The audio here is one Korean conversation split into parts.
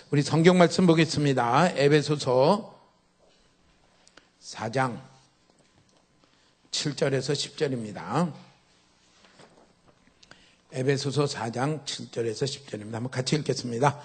우리 성경 말씀 보겠습니다. 에베소서 4장 7절에서 10절입니다. 에베소서 4장 7절에서 10절입니다. 한번 같이 읽겠습니다.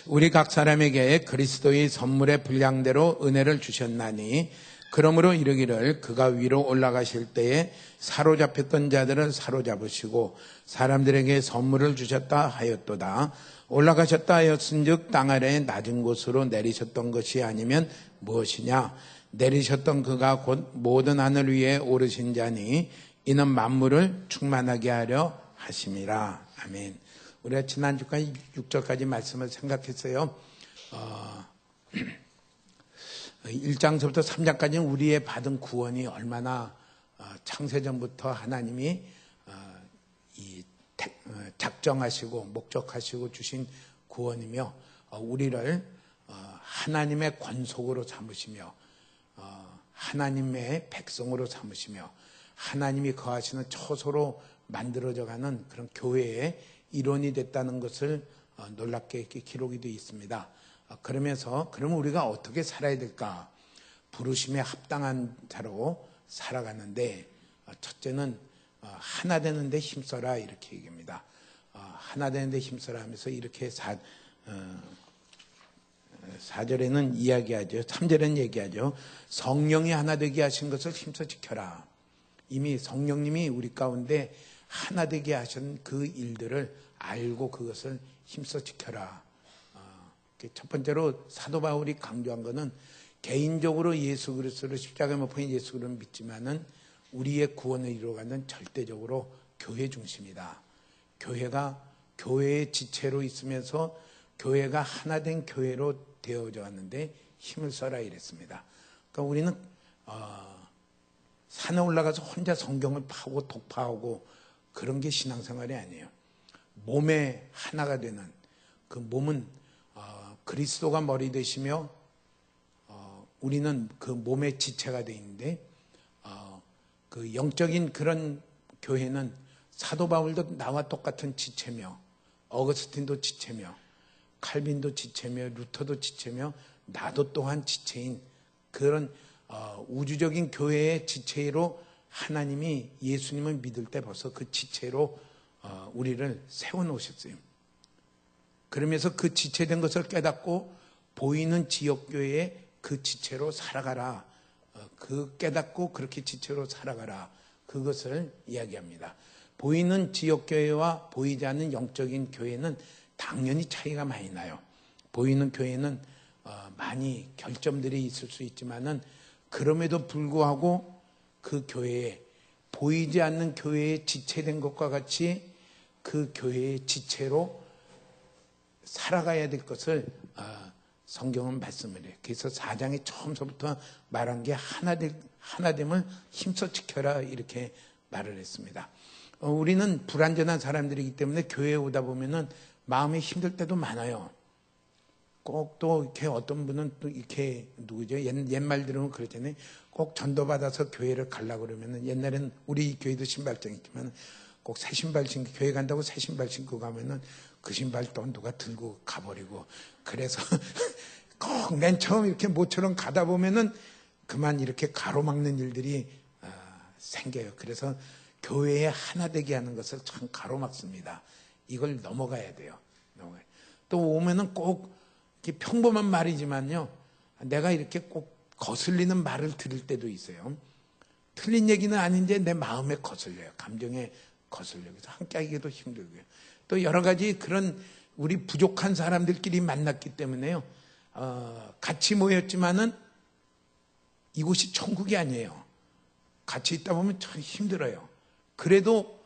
우리 각 사람에게 그리스도의 선물의 분량대로 은혜를 주셨나니 그러므로 이르기를 그가 위로 올라가실 때에 사로잡혔던 자들을 사로잡으시고 사람들에게 선물을 주셨다 하였도다. 올라가셨다 하였은즉 땅 아래에 낮은 곳으로 내리셨던 것이 아니면 무엇이냐. 내리셨던 그가 곧 모든 하늘 위에 오르신 자니 이는 만물을 충만하게 하려 하심이라. 아멘. 우리가 지난주까지 6절까지 말씀을 생각했어요. 1장서부터 3장까지는 우리의 받은 구원이 얼마나 창세전부터 하나님이 작정하시고 목적하시고 주신 구원이며 우리를 하나님의 권속으로 삼으시며 하나님의 백성으로 삼으시며 하나님이 거하시는 처소로 만들어져가는 그런 교회의 일원이 됐다는 것을 놀랍게 이렇게 기록이 되어 있습니다. 그러면서 그러면 우리가 어떻게 살아야 될까? 부르심에 합당한 자로 살아가는데 첫째는 하나 되는데 힘써라 이렇게 얘기합니다. 하나 되는데 힘써라 하면서 이렇게 4절에는 이야기하죠. 3절에는 얘기하죠. 성령이 하나 되게 하신 것을 힘써 지켜라. 이미 성령님이 우리 가운데 하나 되게 하신 그 일들을 알고 그것을 힘써 지켜라. 첫 번째로 사도 바울이 강조한 것은 개인적으로 예수 그리스도를 십자가에 못 박힌 예수 그리스도를 믿지만은 우리의 구원을 이루어가는 절대적으로 교회 중심이다. 교회가 교회의 지체로 있으면서 교회가 하나된 교회로 되어져 왔는데 힘을 써라 이랬습니다. 그러니까 우리는 산에 올라가서 혼자 성경을 파고 독파하고 그런 게 신앙생활이 아니에요. 몸에 하나가 되는 그 몸은 그리스도가 머리 되시며 우리는 그 몸의 지체가 되어 있는데 그 영적인 그런 교회는 사도 바울도 나와 똑같은 지체며 어거스틴도 지체며 칼빈도 지체며 루터도 지체며 나도 또한 지체인 그런 우주적인 교회의 지체로 하나님이 예수님을 믿을 때 벌써 그 지체로 우리를 세워놓으셨어요. 그러면서 그 지체된 것을 깨닫고 보이는 지역교회의 그 지체로 살아가라. 그 깨닫고 그렇게 지체로 살아가라. 그것을 이야기합니다. 보이는 지역교회와 보이지 않는 영적인 교회는 당연히 차이가 많이 나요. 보이는 교회는 많이 결점들이 있을 수 있지만은 그럼에도 불구하고 그 교회에 보이지 않는 교회에 지체된 것과 같이 그 교회의 지체로 살아가야 될 것을 성경은 말씀을 해요. 그래서 4장에 처음서부터 말한 게 하나됨을 힘써 지켜라 이렇게 말을 했습니다. 우리는 불완전한 사람들이기 때문에 교회에 오다 보면은 마음이 힘들 때도 많아요. 꼭 또 이렇게 어떤 분은 또 이렇게 누구죠? 옛말 들으면 그랬잖아요. 꼭 전도받아서 교회를 가려고 그러면은 옛날에는 우리 교회도 신발장 있지만 꼭 새 신발 신고 교회 간다고 새 신발 신고 가면은 그 신발 또 누가 들고 가버리고 그래서 꼭 맨 처음 이렇게 모처럼 가다 보면은 그만 이렇게 가로막는 일들이 생겨요. 그래서 교회에 하나 되게 하는 것을 참 가로막습니다. 이걸 넘어가야 돼요. 또 오면은 꼭 이렇게 평범한 말이지만요. 내가 이렇게 꼭 거슬리는 말을 들을 때도 있어요. 틀린 얘기는 아닌데 내 마음에 거슬려요. 감정에 거슬려요. 그래서 함께 하기도 힘들고요. 또 여러 가지 그런 우리 부족한 사람들끼리 만났기 때문에요. 같이 모였지만은 이곳이 천국이 아니에요. 같이 있다 보면 참 힘들어요. 그래도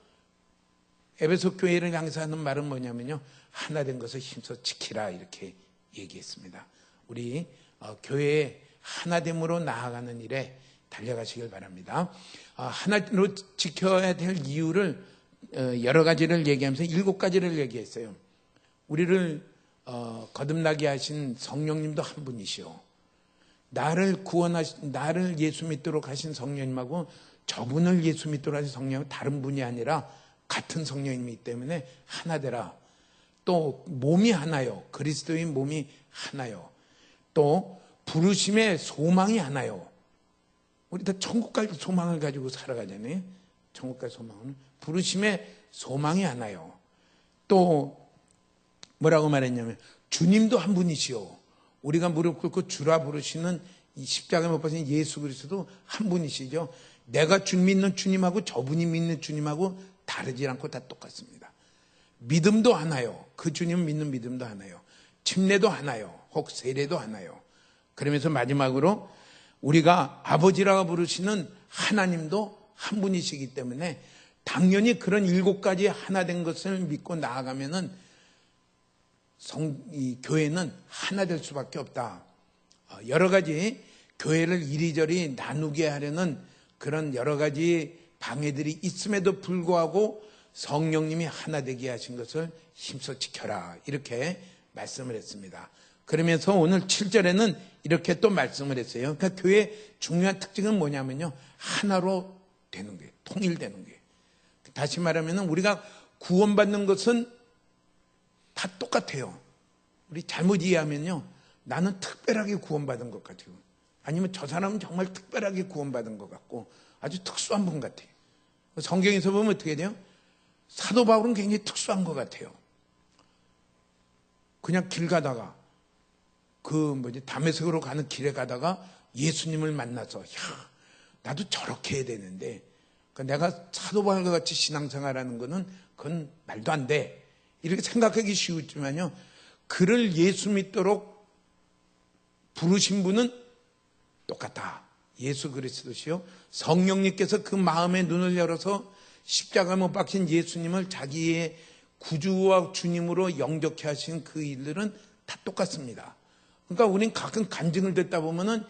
에베소 교회를 향해서 하는 말은 뭐냐면요. 하나 된 것을 힘써 지키라 이렇게 얘기했습니다. 우리 교회의 하나됨으로 나아가는 일에 달려가시길 바랍니다. 하나로 지켜야 될 이유를 여러 가지를 얘기하면서 7가지를 얘기했어요. 우리를 거듭나게 하신 성령님도 한 분이시오. 나를 예수 믿도록 하신 성령님하고 저분을 예수 믿도록 하신 성령은 다른 분이 아니라 같은 성령님이기 때문에 하나 되라. 또 몸이 하나요. 그리스도인 몸이 하나요. 또 부르심의 소망이 하나요. 우리 다 천국 갈 소망을 가지고 살아가잖아요. 천국 갈 소망은 부르심의 소망이 하나요. 또 뭐라고 말했냐면 주님도 한 분이시오. 우리가 무릎 꿇고 주라 부르시는 이 십자가에 못 박힌 예수 그리스도도 한 분이시죠. 내가 주 믿는 주님하고 저분이 믿는 주님하고 다르지 않고 다 똑같습니다. 믿음도 하나요. 그 주님 믿는 믿음도 하나요. 침례도 하나요. 혹 세례도 하나요. 그러면서 마지막으로 우리가 아버지라고 부르시는 하나님도 한 분이시기 때문에 당연히 그런 7가지 하나 된 것을 믿고 나아가면은 이 교회는 하나 될 수밖에 없다. 여러 가지 교회를 이리저리 나누게 하려는 그런 여러 가지 방해들이 있음에도 불구하고 성령님이 하나 되게 하신 것을 힘써 지켜라. 이렇게 말씀을 했습니다. 그러면서 오늘 7절에는 이렇게 또 말씀을 했어요. 그러니까 교회의 중요한 특징은 뭐냐면요. 하나로 되는 거예요. 통일되는 거예요. 다시 말하면 우리가 구원받는 것은 다 똑같아요. 우리 잘못 이해하면요. 나는 특별하게 구원받은 것 같아요. 아니면 저 사람은 정말 특별하게 구원받은 것 같고 아주 특수한 분 같아요. 성경에서 보면 어떻게 돼요? 사도 바울은 굉장히 특수한 것 같아요. 그냥 길 가다가 다메섹으로 가는 길에 가다가 예수님을 만나서 나도 저렇게 해야 되는데 내가 사도 바울과 같이 신앙생활하는 거는 그건 말도 안 돼. 이렇게 생각하기 쉬웠지만요. 그를 예수 믿도록 부르신 분은 똑같다. 예수 그리스도시요. 성령님께서 그 마음의 눈을 열어서 십자가 못 박힌 예수님을 자기의 구주와 주님으로 영접케 하신 그 일들은 다 똑같습니다. 그러니까 우린 가끔 간증을 듣다 보면은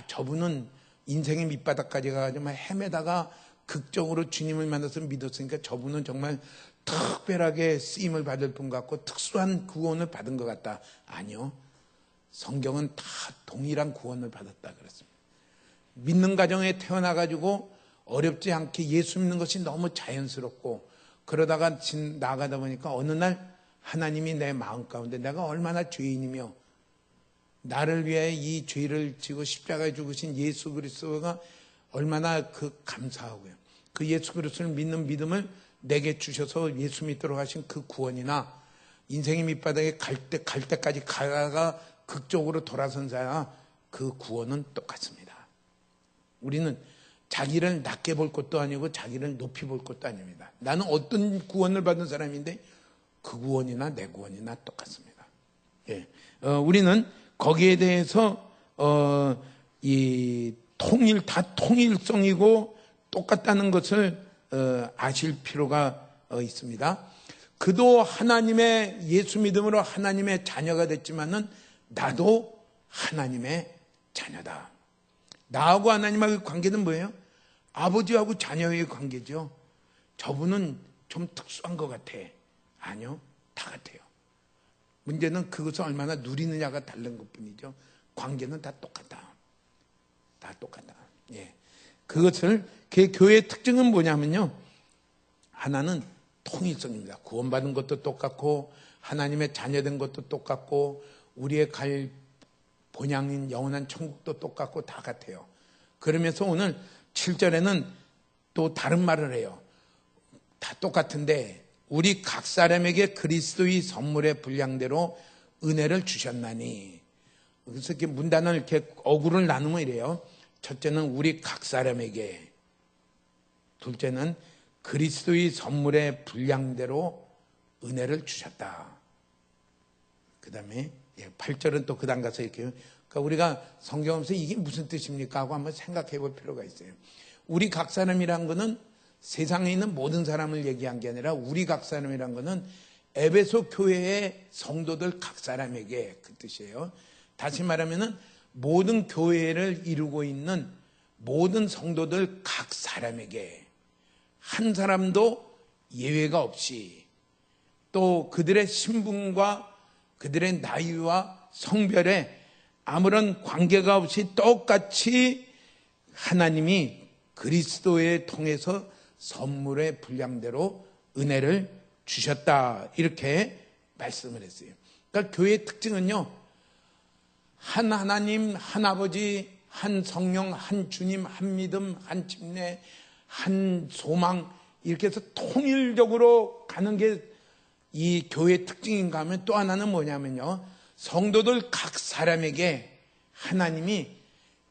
저분은 인생의 밑바닥까지 가가지고 헤매다가 극적으로 주님을 만나서 믿었으니까 저분은 정말 특별하게 쓰임을 받을 분 같고 특수한 구원을 받은 것 같다. 아니요. 성경은 다 동일한 구원을 받았다 그랬습니다. 믿는 가정에 태어나가지고 어렵지 않게 예수 믿는 것이 너무 자연스럽고 그러다가 나아가다 보니까 어느 날 하나님이 내 마음 가운데 내가 얼마나 죄인이며 나를 위해 이 죄를 지고 십자가에 죽으신 예수 그리스도가 얼마나 감사하고요. 그 예수 그리스도를 믿는 믿음을 내게 주셔서 예수 믿도록 하신 그 구원이나 인생의 밑바닥에 갈 때까지 가다가 극적으로 돌아선 자나 그 구원은 똑같습니다. 우리는 자기를 낮게 볼 것도 아니고 자기를 높이 볼 것도 아닙니다. 나는 어떤 구원을 받은 사람인데 그 구원이나 내 구원이나 똑같습니다. 우리는 거기에 대해서 이 다 통일성이고 똑같다는 것을 아실 필요가 있습니다. 그도 하나님의 예수 믿음으로 하나님의 자녀가 됐지만은 나도 하나님의 자녀다. 나하고 하나님하고의 관계는 뭐예요? 아버지하고 자녀의 관계죠. 저분은 좀 특수한 것 같아. 아니요, 다 같아요. 문제는 그것을 얼마나 누리느냐가 다른 것뿐이죠. 관계는 다 똑같다. 다 똑같다. 그것을 교회의 특징은 뭐냐면요. 하나는 통일성입니다. 구원받은 것도 똑같고 하나님의 자녀된 것도 똑같고 우리의 갈 본향인 영원한 천국도 똑같고 다 같아요. 그러면서 오늘 7절에는 또 다른 말을 해요. 다 똑같은데 우리 각 사람에게 그리스도의 선물의 분량대로 은혜를 주셨나니. 그래서 이렇게 문단을 이렇게 어구를 나누면 이래요. 첫째는 우리 각 사람에게, 둘째는 그리스도의 선물의 분량대로 은혜를 주셨다. 그 다음에 8절은 또 그 다음 가서 이렇게, 그러니까 우리가 성경에서 이게 무슨 뜻입니까 하고 한번 생각해 볼 필요가 있어요. 우리 각 사람이란 거는 세상에 있는 모든 사람을 얘기한 게 아니라 우리 각 사람이란 거는 에베소 교회의 성도들 각 사람에게 그 뜻이에요. 다시 말하면은 모든 교회를 이루고 있는 모든 성도들 각 사람에게 한 사람도 예외가 없이 또 그들의 신분과 그들의 나이와 성별에 아무런 관계가 없이 똑같이 하나님이 그리스도에 통해서 선물의 분량대로 은혜를 주셨다. 이렇게 말씀을 했어요. 그러니까 교회의 특징은요, 한 하나님, 한 아버지, 한 성령, 한 주님, 한 믿음, 한 침례, 한 소망, 이렇게 해서 통일적으로 가는 게 이 교회의 특징인가 하면, 또 하나는 뭐냐면요, 성도들 각 사람에게 하나님이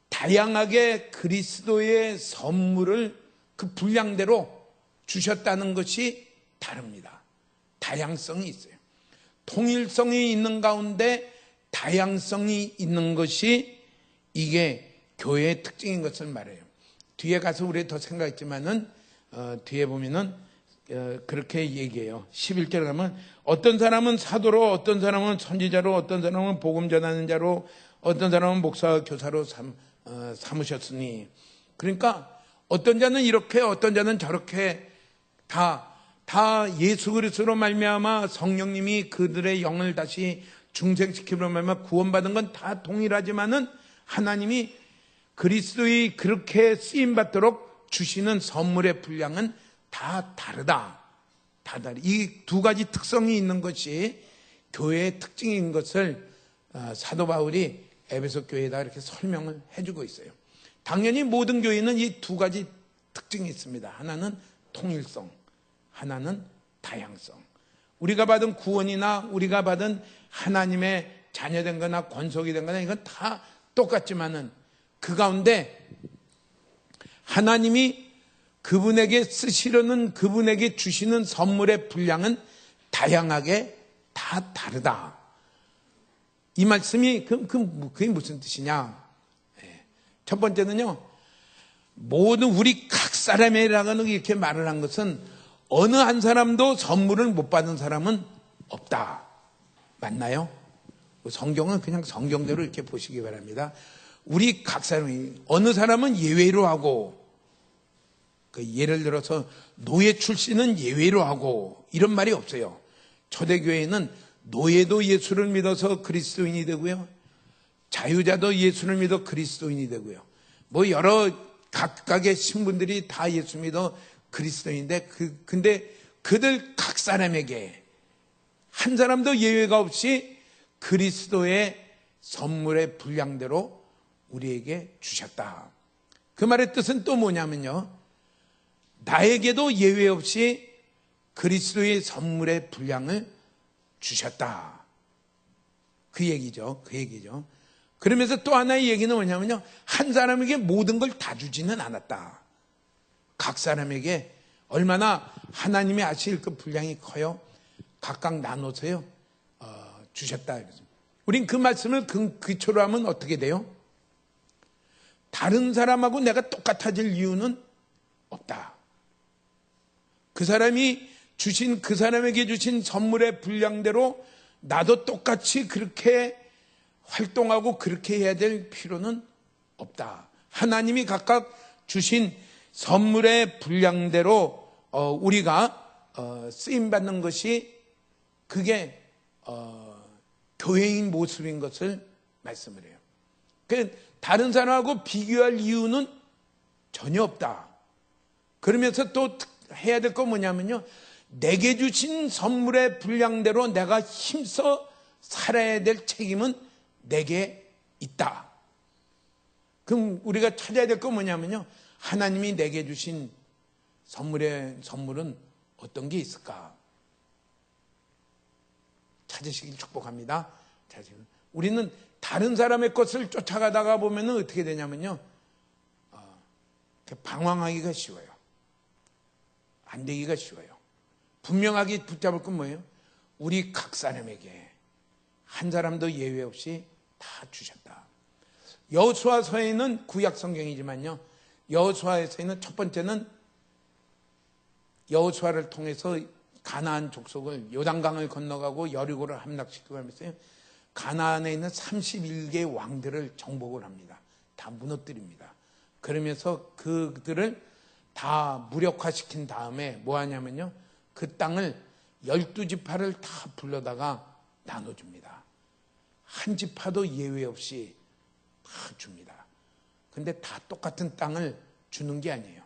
다양하게 그리스도의 선물을 그 분량대로 주셨다는 것이 다릅니다. 다양성이 있어요. 통일성이 있는 가운데 다양성이 있는 것이 이게 교회의 특징인 것을 말해요. 뒤에 가서 우리 더 생각했지만은 뒤에 보면은 그렇게 얘기해요. 11절에 가면 어떤 사람은 사도로, 어떤 사람은 선지자로, 어떤 사람은 복음 전하는 자로, 어떤 사람은 목사 교사로 삼으셨으니, 그러니까 어떤 자는 이렇게, 어떤 자는 저렇게 다 예수 그리스도로 말미암아 성령님이 그들의 영을 다시 중생시키므로 말미암아 구원받은 건 다 동일하지만은 하나님이 그리스도의 그렇게 쓰임 받도록 주시는 선물의 분량은 다 다르다. 이 두 가지 특성이 있는 것이 교회의 특징인 것을 사도 바울이 에베소 교회에다 이렇게 설명을 해주고 있어요. 당연히 모든 교회는 이 두 가지 특징이 있습니다. 하나는 통일성, 하나는 다양성. 우리가 받은 구원이나 우리가 받은 하나님의 자녀된 거나 권속이 된 거나 이건 다 똑같지만은 그 가운데 하나님이 그분에게 쓰시려는, 그분에게 주시는 선물의 분량은 다양하게 다 다르다. 이 말씀이 그게 무슨 뜻이냐? 첫 번째는요, 모든 우리 각 사람이라고는 이렇게 말을 한 것은 어느 한 사람도 선물을 못 받은 사람은 없다. 맞나요? 성경은 그냥 성경대로 이렇게 보시기 바랍니다. 우리 각 사람이, 어느 사람은 예외로 하고, 예를 들어서 노예 출신은 예외로 하고 이런 말이 없어요. 초대교회는 노예도 예수를 믿어서 그리스도인이 되고요, 자유자도 예수를 믿어 그리스도인이 되고요, 뭐 여러 각각의 신분들이 다 예수 믿어 그리스도인인데 근데 그들 각 사람에게 한 사람도 예외가 없이 그리스도의 선물의 분량대로 우리에게 주셨다. 그 말의 뜻은 또 뭐냐면요, 나에게도 예외 없이 그리스도의 선물의 분량을 주셨다. 그 얘기죠. 그러면서 또 하나의 얘기는 뭐냐면요, 한 사람에게 모든 걸 다 주지는 않았다. 각 사람에게 얼마나 하나님이 아실 그 분량이 커요, 각각 나눠서요 주셨다. 우린 그 말씀을 기초로 하면 어떻게 돼요? 다른 사람하고 내가 똑같아질 이유는 없다. 그 사람이 주신, 그 사람에게 주신 선물의 분량대로 나도 똑같이 그렇게 활동하고 그렇게 해야 될 필요는 없다. 하나님이 각각 주신 선물의 분량대로 우리가 쓰임받는 것이 그게 교회인 모습인 것을 말씀을 해요. 다른 사람하고 비교할 이유는 전혀 없다. 그러면서 또 해야 될 건 뭐냐면요, 내게 주신 선물의 분량대로 내가 힘써 살아야 될 책임은 내게 있다. 그럼 우리가 찾아야 될 건 뭐냐면요, 하나님이 내게 주신 선물은 어떤 게 있을까? 찾으시길 축복합니다. 우리는 다른 사람의 것을 쫓아가다가 보면 어떻게 되냐면요, 방황하기가 쉬워요. 안 되기가 쉬워요. 분명하게 붙잡을 건 뭐예요? 우리 각 사람에게 한 사람도 예외 없이 다 주셨다. 여호수아서에는 구약 성경이지만요, 여호수아에서는 첫 번째는 여호수아를 통해서 가나안 족속을 요단강을 건너가고 여리고를 함락시키고 하면서 가나안에 있는 31개 왕들을 정복을 합니다. 다 무너뜨립니다. 그러면서 그들을 다 무력화시킨 다음에 뭐 하냐면요, 그 땅을 12지파를 다 불러다가 나눠줍니다. 한 지파도 예외 없이 다 줍니다. 근데 다 똑같은 땅을 주는 게 아니에요.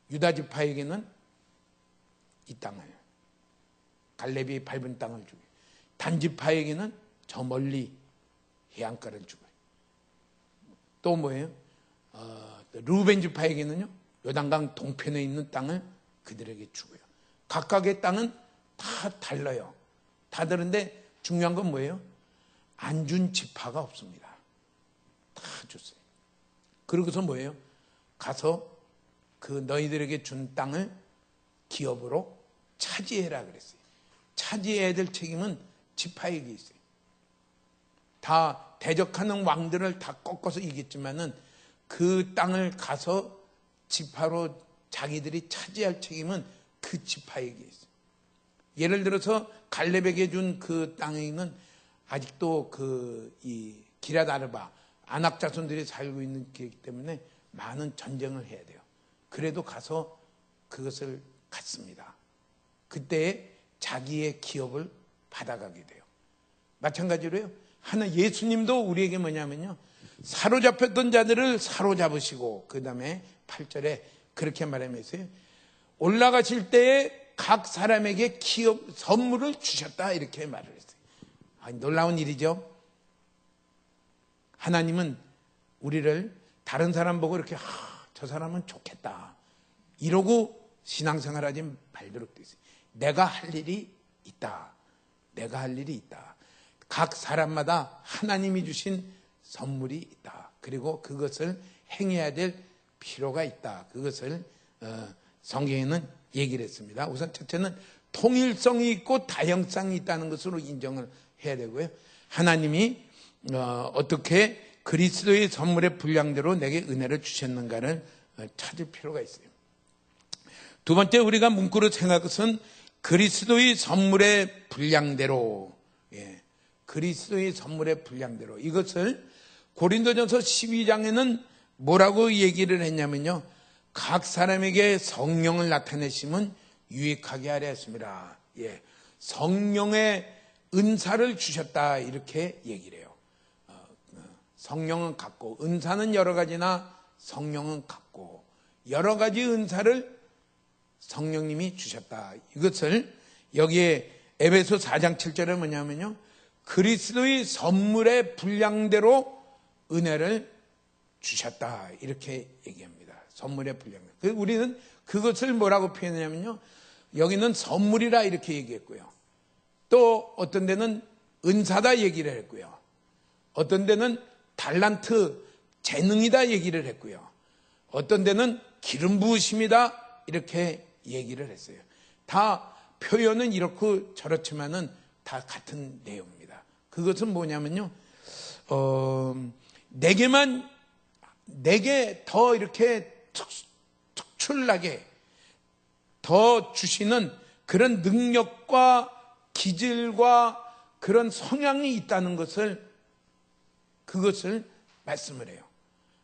유다 지파에게는 이 땅을, 갈렙이 밟은 땅을 주고요. 단지파에게는 저 멀리 해안가를 주고요. 또 뭐예요? 루벤 지파에게는요, 요단강 동편에 있는 땅을 그들에게 주고요. 각각의 땅은 다 달라요. 다 다른데 중요한 건 뭐예요? 안 준 지파가 없습니다. 다 줬어요. 그러고서 뭐예요? 가서 그 너희들에게 준 땅을 기업으로 차지해라 그랬어요. 차지해야 될 책임은 지파에게 있어요. 다 대적하는 왕들을 다 꺾어서 이겼지만은 그 땅을 가서 지파로 자기들이 차지할 책임은 그 지파에게 있어요. 예를 들어서 갈렙에게 준 그 땅에는 아직도 이 기럇 아르바 아낙 자손들이 살고 있는 길이기 때문에 많은 전쟁을 해야 돼요. 그래도 가서 그것을 갖습니다. 그때 자기의 기업을 받아가게 돼요. 마찬가지로요. 예수님도 우리에게 뭐냐면요, 사로잡혔던 자들을 사로잡으시고, 그 다음에 8절에 그렇게 말하면서요, 올라가실 때에 각 사람에게 기업 선물을 주셨다 이렇게 말을 했어요. 놀라운 일이죠. 하나님은 우리를 다른 사람 보고 이렇게 저 사람은 좋겠다 이러고 신앙생활하지 말도록 되어 있어요. 내가 할 일이 있다. 내가 할 일이 있다. 각 사람마다 하나님이 주신 선물이 있다. 그리고 그것을 행해야 될 필요가 있다. 그것을 성경에는 얘기를 했습니다. 우선 첫째는 통일성이 있고 다양성이 있다는 것으로 인정을 해야 되고요. 하나님이 어떻게 그리스도의 선물의 분량대로 내게 은혜를 주셨는가를 찾을 필요가 있어요. 두 번째 우리가 문구로 생각할 것은 그리스도의 선물의 분량대로, 그리스도의 선물의 분량대로. 이것을 고린도전서 12장에는 뭐라고 얘기를 했냐면요, 각 사람에게 성령을 나타내심은 유익하게 하려 했습니다. 성령의 은사를 주셨다 이렇게 얘기를 해요. 성령은 같고 은사는 여러 가지나 성령은 같고 여러 가지 은사를 성령님이 주셨다. 이것을 여기에 에베소 4장 7절에 뭐냐면요, 그리스도의 선물의 분량대로 은혜를 주셨다 이렇게 얘기합니다. 선물의 분량대로. 우리는 그것을 뭐라고 표현하냐면요, 여기는 선물이라 이렇게 얘기했고요, 또 어떤 데는 은사다 얘기를 했고요, 어떤 데는 달란트 재능이다 얘기를 했고요, 어떤 데는 기름 부으심이다 이렇게 얘기를 했어요. 다 표현은 이렇고 저렇지만은 다 같은 내용입니다. 그것은 뭐냐면요, 내게 더 이렇게 특출나게 더 주시는 그런 능력과 기질과 그런 성향이 있다는 것을, 그것을 말씀을 해요.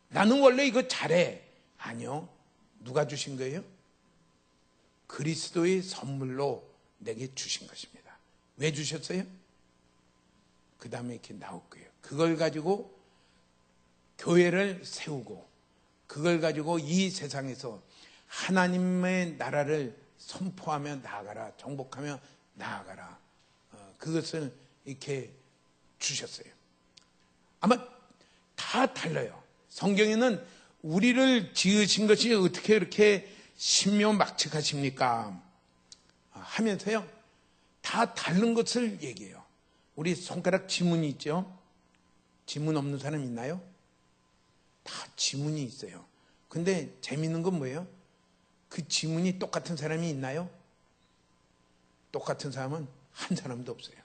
나는 원래 이거 잘해. 아니요. 누가 주신 거예요? 그리스도의 선물로 내게 주신 것입니다. 왜 주셨어요? 그 다음에 이렇게 나올 거예요. 그걸 가지고 교회를 세우고, 그걸 가지고 이 세상에서 하나님의 나라를 선포하며 나아가라, 정복하며 나아가라. 그것을 이렇게 주셨어요. 아마 다 달라요. 성경에는 우리를 지으신 것이 어떻게 이렇게 신묘막측하십니까 하면서요, 다 다른 것을 얘기해요. 우리 손가락 지문이 있죠? 지문 없는 사람 있나요? 다 지문이 있어요. 근데 재미있는 건 뭐예요? 그 지문이 똑같은 사람이 있나요? 똑같은 사람은 한 사람도 없어요.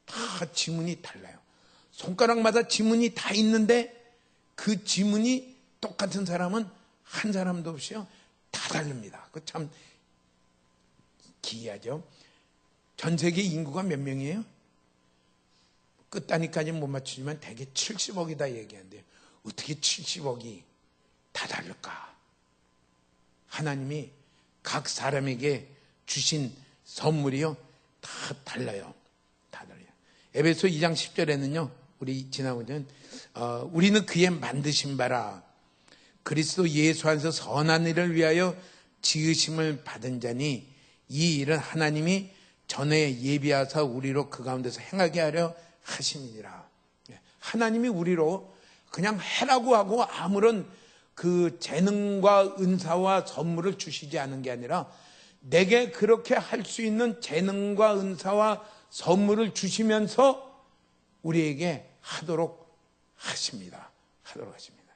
다 지문이 달라요. 손가락마다 지문이 다 있는데 그 지문이 똑같은 사람은 한 사람도 없이요, 다 다릅니다. 그 참 기이하죠. 전 세계 인구가 몇 명이에요? 끝단위까지는 못 맞추지만 대개 70억이다 얘기하는데요. 어떻게 70억이 다 다를까? 하나님이 각 사람에게 주신 선물이요, 다 달라요. 다 달라요. 에베소 2장 10절에는요, 우리 지나오면 우리는 그의 만드신 바라 그리스도 예수 안에서 선한 일을 위하여 지으심을 받은 자니 이 일은 하나님이 전에 예비하사 우리로 그 가운데서 행하게 하려 하심이니라. 하나님이 우리로 그냥 해라고 하고 아무런 그 재능과 은사와 선물을 주시지 않은 게 아니라 내게 그렇게 할 수 있는 재능과 은사와 선물을 주시면서 우리에게 하도록 하십니다. 하도록 하십니다.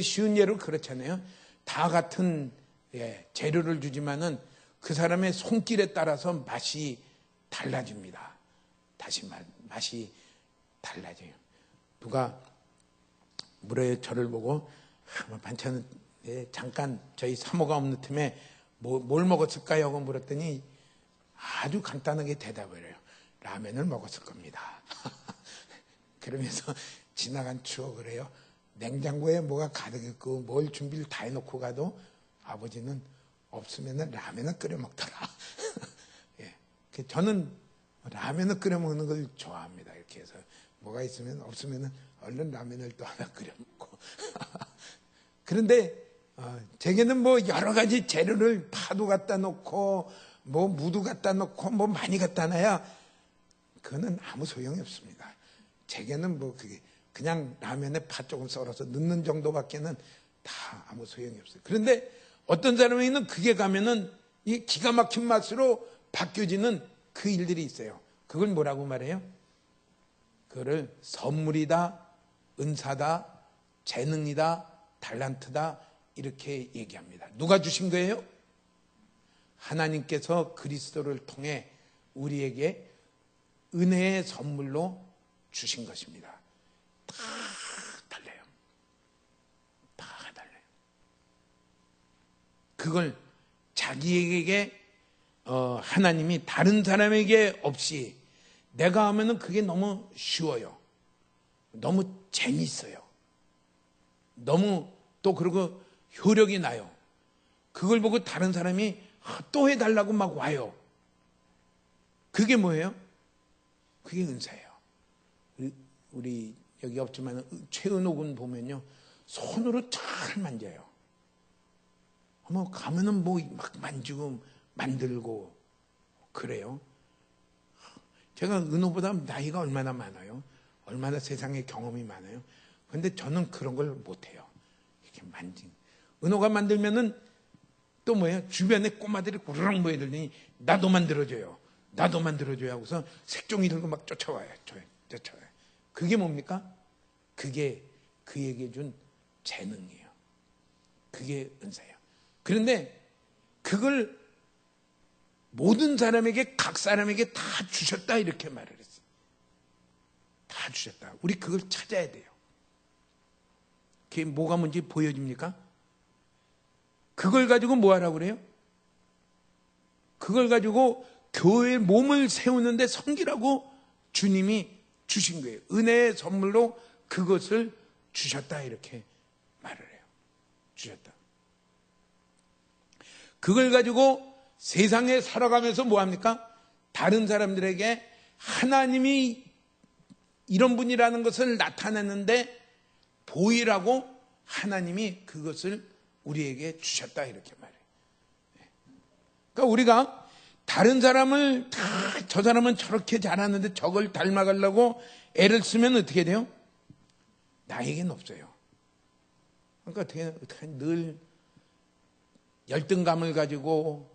쉬운 예로 그렇잖아요. 다 같은 재료를 주지만은 그 사람의 손길에 따라서 맛이 달라집니다. 다시 맛이 달라져요. 누가 물에 저를 보고 반찬은 잠깐 저희 사모가 없는 틈에 뭘 먹었을까요? 하고 물었더니 아주 간단하게 대답을 해요. 라면을 먹었을 겁니다. 그러면서 지나간 추억을 해요. 냉장고에 뭐가 가득 있고 뭘 준비를 다 해놓고 가도 아버지는 없으면 라면을 끓여 먹더라. 예. 저는 라면을 끓여 먹는 걸 좋아합니다. 이렇게 해서 뭐가 있으면 없으면 얼른 라면을 또 하나 끓여 먹고. 그런데 제게는 뭐 여러 가지 재료를 파도 갖다 놓고 뭐 무도 갖다 놓고 뭐 많이 갖다 놔야 그거는 아무 소용이 없습니다. 제게는 뭐 그게 그냥 라면에 파 조금 썰어서 넣는 정도밖에는 다 아무 소용이 없어요. 그런데 어떤 사람에게는 그게 가면은 이 기가 막힌 맛으로 바뀌어지는 그 일들이 있어요. 그걸 뭐라고 말해요? 그거를 선물이다, 은사다, 재능이다, 달란트다 이렇게 얘기합니다. 누가 주신 거예요? 하나님께서 그리스도를 통해 우리에게 은혜의 선물로 주신 것입니다. 다 달라요. 다 달라요. 그걸 자기에게 하나님이 다른 사람에게 없이 내가 하면은 그게 너무 쉬워요. 너무 재밌어요. 너무 또 그리고 효력이 나요. 그걸 보고 다른 사람이 또 해달라고 막 와요. 그게 뭐예요? 그게 은사예요. 우리 여기 없지만 최은호 군 보면요. 손으로 잘 만져요. 뭐 가면은 뭐 막 만지고 만들고 그래요. 제가 은호보다 나이가 얼마나 많아요. 얼마나 세상에 경험이 많아요. 그런데 저는 그런 걸 못해요. 이렇게 은호가 만들면은 또 뭐예요? 주변에 꼬마들이 구르륵 모여들더니 나도 만들어줘요. 나도 만들어줘요 하고서 색종이 들고 막 쫓아와요. 쫓아와요. 그게 뭡니까? 그게 그에게 준 재능이에요. 그게 은사예요. 그런데 그걸 모든 사람에게 각 사람에게 다 주셨다 이렇게 말을 했어요. 다 주셨다. 우리 그걸 찾아야 돼요. 그게 뭐가 뭔지 보여집니까? 그걸 가지고 뭐 하라고 그래요? 그걸 가지고 교회의 몸을 세우는데 섬기라고 주님이 주신 거예요. 은혜의 선물로 그것을 주셨다 이렇게 말을 해요. 주셨다. 그걸 가지고 세상에 살아가면서 뭐합니까? 다른 사람들에게 하나님이 이런 분이라는 것을 나타냈는데 보이라고 하나님이 그것을 우리에게 주셨다 이렇게 말해요. 그러니까 우리가 다른 사람을 저 사람은 저렇게 잘하는데 저걸 닮아가려고 애를 쓰면 어떻게 돼요? 나에게는 없어요. 그러니까 어떻게 늘 열등감을 가지고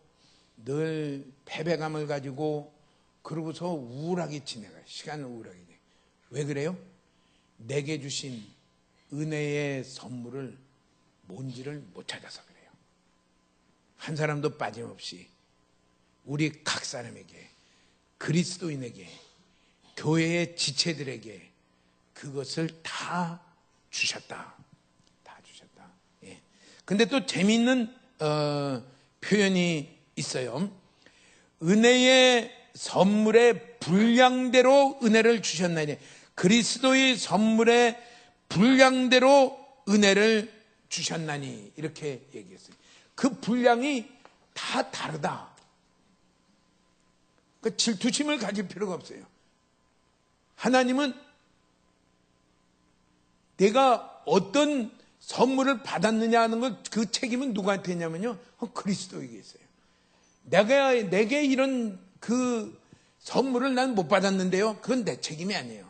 늘 패배감을 가지고 그러고서 우울하게 지내가요. 시간을 우울하게 지내요. 왜 그래요? 내게 주신 은혜의 선물을 뭔지를 못 찾아서 그래요. 한 사람도 빠짐없이 우리 각 사람에게, 그리스도인에게, 교회의 지체들에게 그것을 다 주셨다. 다 주셨다. 예. 근데 또 재미있는 표현이 있어요. 은혜의 선물의 분량대로 은혜를 주셨나니, 그리스도의 선물의 분량대로 은혜를 주셨나니 이렇게 얘기했어요. 그 분량이 다 다르다. 그 질투심을 가질 필요가 없어요. 하나님은 내가 어떤 선물을 받았느냐 하는 걸 그 책임은 누구한테 있냐면요. 그리스도에게 있어요. 내게 이런 그 선물을 난 못 받았는데요. 그건 내 책임이 아니에요.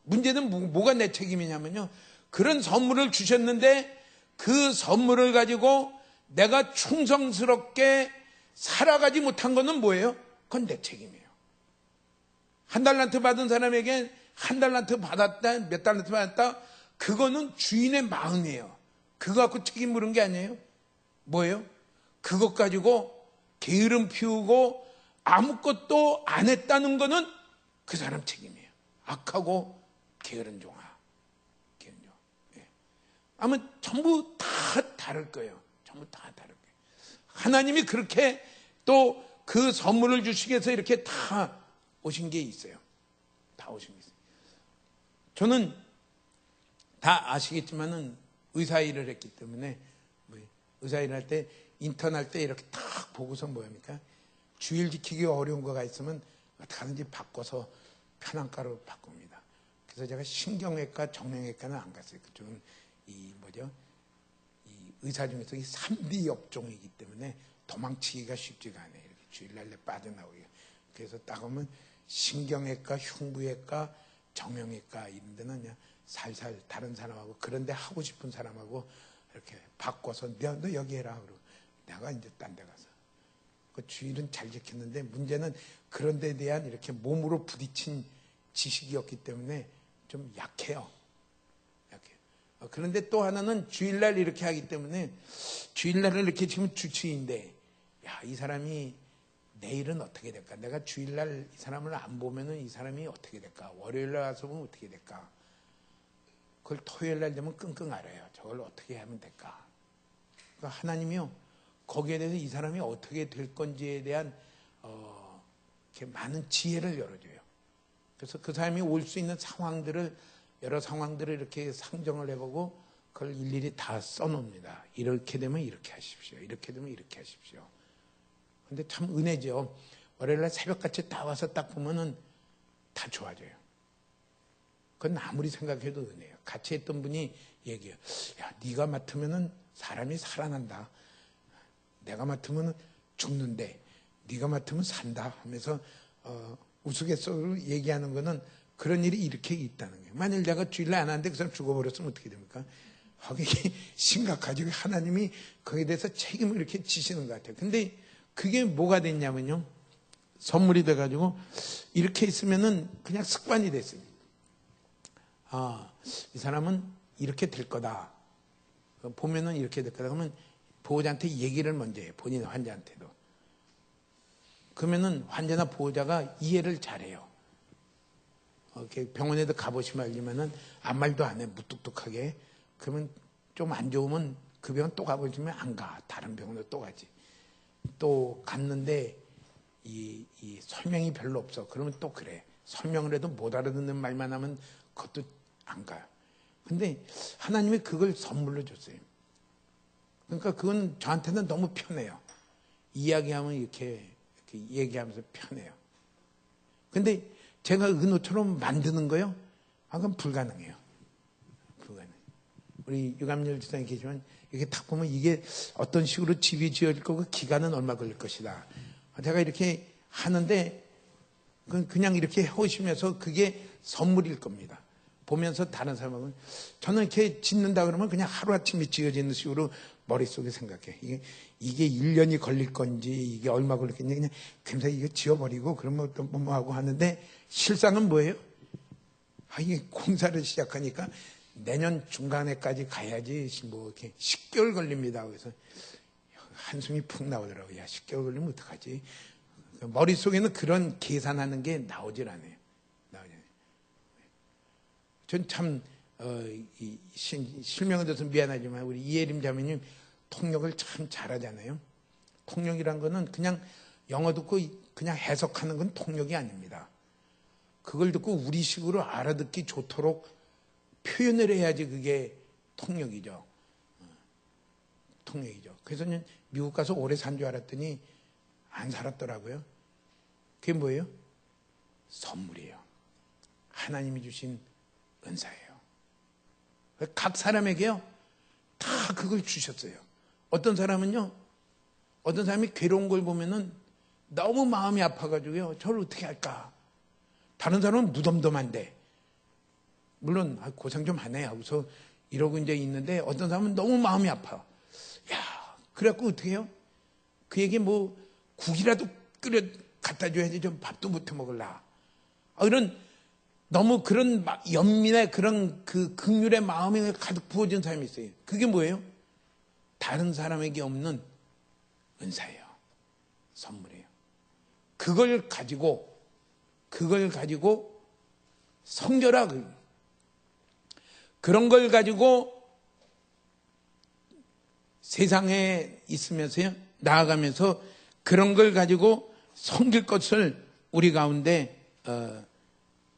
문제는 뭐가 내 책임이냐면요. 그런 선물을 주셨는데 그 선물을 가지고 내가 충성스럽게 살아가지 못한 것은 뭐예요? 그건 내 책임이에요. 한 달란트 받은 사람에게 한 달란트 받았다, 몇 달란트 받았다, 그거는 주인의 마음이에요. 그거 갖고 책임 물은 게 아니에요. 뭐예요? 그것 가지고 게으름 피우고 아무것도 안 했다는 거는 그 사람 책임이에요. 악하고 게으른 종아. 게으른 종아. 예. 아마 전부 다 다를 거예요. 전부 다 다를 거예요. 하나님이 그렇게 또 그 선물을 주시기 위해서 이렇게 다 오신 게 있어요. 다 오신 게 있어요. 저는 다 아시겠지만은 의사 일을 했기 때문에 의사 일 할 때 인턴 할 때 이렇게 딱 보고서 뭐합니까? 주일 지키기 어려운 거가 있으면 어떻게 하든지 바꿔서 편안가로 바꿉니다. 그래서 제가 신경외과, 정형외과는 안 갔어요. 그쪽은 이 의사 중에서 이 3D 업종이기 때문에 도망치기가 쉽지가 않아요. 이렇게 주일날 빠져나오기가. 그래서 딱 오면 신경외과, 흉부외과, 정형외과 이런 데는 그냥 살살 다른 사람하고 그런데 하고 싶은 사람하고 이렇게 바꿔서 너 여기 해라 그러고 내가 이제 딴 데 가서 그 주일은 잘 지켰는데 문제는 그런 데에 대한 이렇게 몸으로 부딪힌 지식이었기 때문에 좀 약해요. 그런데 또 하나는 주일날 이렇게 하기 때문에 주일날을 이렇게 지금 주치인데 야, 이 사람이 내일은 어떻게 될까? 내가 주일날 이 사람을 안 보면은 이 사람이 어떻게 될까? 월요일날 와서 보면 어떻게 될까? 그걸 토요일날 되면 끙끙 앓아요. 저걸 어떻게 하면 될까? 그러니까 하나님이요. 거기에 대해서 이 사람이 어떻게 될 건지에 대한 이렇게 많은 지혜를 열어줘요. 그래서 그 사람이 올 수 있는 상황들을 여러 상황들을 이렇게 상정을 해보고 그걸 일일이 다 써놓습니다. 이렇게 되면 이렇게 하십시오. 이렇게 되면 이렇게 하십시오. 근데 참 은혜죠. 월요일날 새벽같이 딱 와서 딱 보면은 다 좋아져요. 그건 아무리 생각해도 은혜예요. 같이 했던 분이 얘기해요. 야, 네가 맡으면은 사람이 살아난다. 내가 맡으면 죽는데 네가 맡으면 산다 하면서 우스갯소리로 얘기하는 거는 그런 일이 이렇게 있다는 거예요. 만일 내가 주일날 안 하는데 그 사람 죽어버렸으면 어떻게 됩니까? 거기 심각하죠. 하나님이 거기에 대해서 책임을 이렇게 지시는 것 같아요. 근데 그게 뭐가 됐냐면요. 선물이 돼가지고 이렇게 있으면은 그냥 습관이 됐어요. 아, 이 사람은 이렇게 될 거다. 보면은 이렇게 될 거다. 그러면 보호자한테 얘기를 먼저 해요. 본인 환자한테도. 그러면은 환자나 보호자가 이해를 잘해요. 병원에도 가보시면 알지만은 아무 말도 안 해. 무뚝뚝하게. 그러면 좀 안 좋으면 그 병원 또 가보시면 안 가. 다른 병원으로 또 가지. 또 갔는데 이 설명이 별로 없어. 그러면 또 그래. 설명을 해도 못 알아듣는 말만 하면 그것도 안 가요. 근데 하나님이 그걸 선물로 줬어요. 그러니까 그건 저한테는 너무 편해요. 이야기하면 이렇게 얘기하면서 편해요. 근데 제가 은호처럼 만드는 거요? 그건 불가능해요. 불가능해요. 우리 유감열 지사님 계시면 이렇게 딱 보면 이게 어떤 식으로 집이 지어질 거고 기간은 얼마 걸릴 것이다. 제가 이렇게 하는데 그냥 이렇게 해오시면서 그게 선물일 겁니다. 보면서 다른 사람은 저는 이렇게 짓는다 그러면 그냥 하루아침에 지어지는 식으로 머릿속에 생각해. 이게 1년이 걸릴 건지 이게 얼마 걸릴 건지 그냥 금세 이거 지어버리고 그러면 또 뭐 하고 하는데 실상은 뭐예요? 이게 공사를 시작하니까 내년 중간에까지 가야지 뭐 이렇게 10개월 걸립니다. 그래서 한숨이 푹 나오더라고요. 야, 10개월 걸리면 어떡하지? 머릿속에는 그런 계산하는 게 나오질 않아요. 전 참 실명에 대해서 미안하지만 우리 이예림 자매님 통역을 참 잘하잖아요. 통역이란 거는 그냥 영어 듣고 그냥 해석하는 건 통역이 아닙니다. 그걸 듣고 우리식으로 알아듣기 좋도록 표현을 해야지 그게 통역이죠. 통역이죠. 그래서 미국 가서 오래 산 줄 알았더니 안 살았더라고요. 그게 뭐예요? 선물이에요. 하나님이 주신 은사예요. 각 사람에게요, 다 그걸 주셨어요. 어떤 사람은요, 어떤 사람이 괴로운 걸 보면은 너무 마음이 아파가지고요. 저를 어떻게 할까? 다른 사람은 무덤덤한데, 물론 고생 좀 하네 하고서 이러고 이제 있는데, 어떤 사람은 너무 마음이 아파. 야, 그래갖고 어떻게 해요? 그에게 뭐 국이라도 끓여 갖다 줘야지 좀 밥도 못 해 먹을라. 이런 너무 그런 연민의 그런 그 긍휼의 마음이 가득 부어진 사람이 있어요. 그게 뭐예요? 다른 사람에게 없는 은사예요. 선물이에요. 그걸 가지고 섬겨라. 그런 걸 가지고 세상에 있으면서요, 나아가면서 그런 걸 가지고 섬길 것을 우리 가운데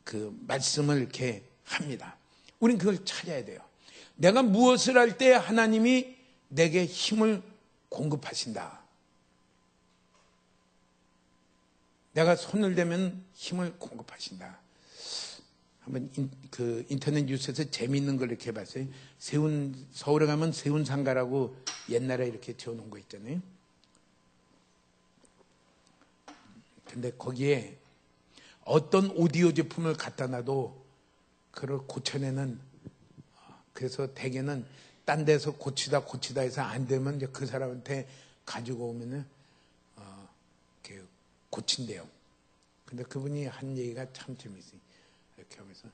그 말씀을 이렇게 합니다. 우린 그걸 찾아야 돼요. 내가 무엇을 할 때 하나님이 내게 힘을 공급하신다. 내가 손을 대면 힘을 공급하신다. 한번 그 인터넷 뉴스에서 재미있는 걸 이렇게 봤어요. 서울에 가면 세운상가라고 옛날에 이렇게 지어놓은 거 있잖아요. 근데 거기에 어떤 오디오 제품을 갖다 놔도 그걸 고쳐내는, 그래서 대개는 딴 데서 고치다 해서 안 되면 이제 그 사람한테 가지고 오면은 고친대요. 근데 그분이 한 얘기가 참 재밌어요. 이렇게 하면서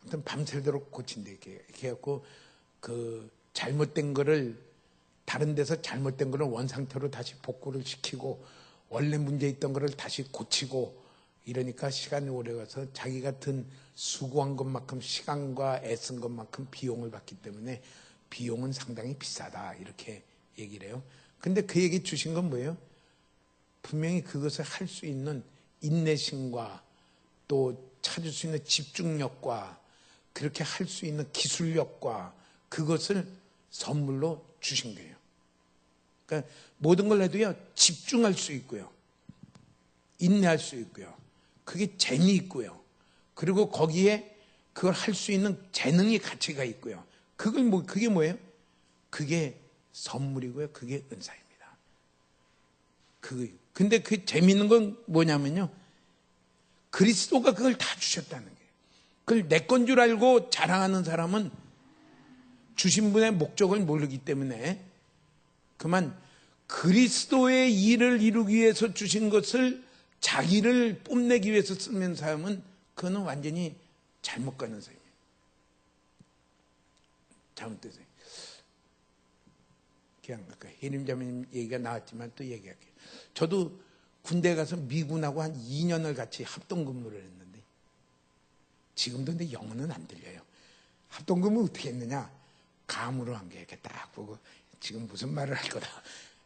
아무튼 밤새도록 고친대. 이렇게 해갖고 잘못된 거를, 다른 데서 잘못된 거를 원상태로 다시 복구를 시키고 원래 문제 있던 거를 다시 고치고 이러니까 시간이 오래 가서 자기가 든 수고한 것만큼, 시간과 애쓴 것만큼 비용을 받기 때문에 비용은 상당히 비싸다, 이렇게 얘기를 해요. 근데 그 얘기 주신 건 뭐예요? 분명히 그것을 할 수 있는 인내심과 또 찾을 수 있는 집중력과 그렇게 할 수 있는 기술력과 그것을 선물로 주신 거예요. 그러니까 모든 걸 해도요, 집중할 수 있고요, 인내할 수 있고요, 그게 재미있고요, 그리고 거기에 그걸 할 수 있는 재능이 가치가 있고요. 그게 뭐예요? 그게 선물이고요, 그게 은사입니다. 근데 그 재미있는 건 뭐냐면요, 그리스도가 그걸 다 주셨다는 거예요. 그걸 내 건 줄 알고 자랑하는 사람은 주신 분의 목적을 모르기 때문에, 그만 그리스도의 일을 이루기 위해서 주신 것을 자기를 뽐내기 위해서 쓰는 사람은 그거는 완전히 잘못 가는 사람이에요. 잘못됐어요. 그냥 아까 혜림자매님 얘기가 나왔지만 또 얘기할게요. 저도 군대 가서 미군하고 한 2년을 같이 합동근무를 했는데, 지금도 근데 영어는 안 들려요. 합동근무 어떻게 했느냐, 감으로 한 게 이렇게 딱 보고 지금 무슨 말을 할 거다.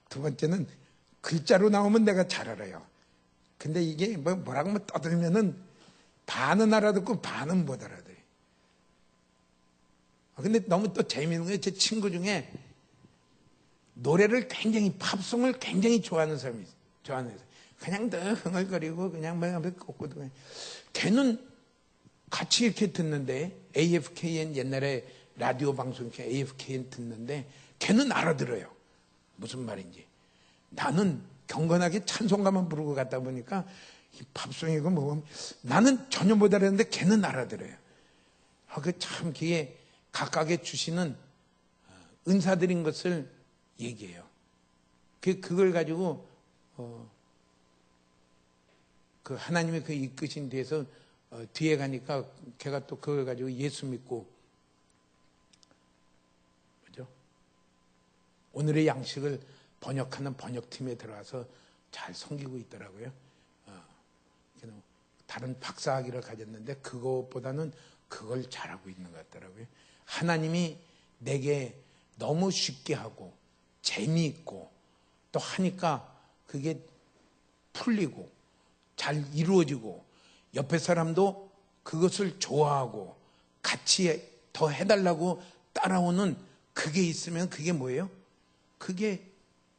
두 번째는 글자로 나오면 내가 잘 알아요. 근데 이게 뭐라고 떠들면은 반은 알아듣고 반은 못 알아들어요. 근데 너무 또 재미있는 거예요. 제 친구 중에 노래를 굉장히, 팝송을 굉장히 좋아하는 사람이 있어요. 그냥 더 흥얼거리고 그냥 꽂고, 걔는 같이 이렇게 듣는데, AFKN 옛날에 라디오 방송 이렇게 AFKN 듣는데 걔는 알아들어요, 무슨 말인지. 나는 경건하게 찬송가만 부르고 갔다 보니까 이 팝송이고 뭐 나는 전혀 못 알아듣는데 걔는 알아들어요. 참 그게 각각의 주시는 은사들인 것을 얘기해요. 그걸 가지고 그 하나님의 그 이끄신 뒤에서 뒤에 가니까 걔가 또 그걸 가지고 예수 믿고, 그죠? 오늘의 양식을 번역하는 번역팀에 들어가서 잘 섬기고 있더라고요. 다른 박사학위를 가졌는데 그것보다는 그걸 잘하고 있는 것 같더라고요. 하나님이 내게 너무 쉽게 하고 재미있고 또 하니까 그게 풀리고 잘 이루어지고 옆에 사람도 그것을 좋아하고 같이 더 해달라고 따라오는 그게 있으면 그게 뭐예요? 그게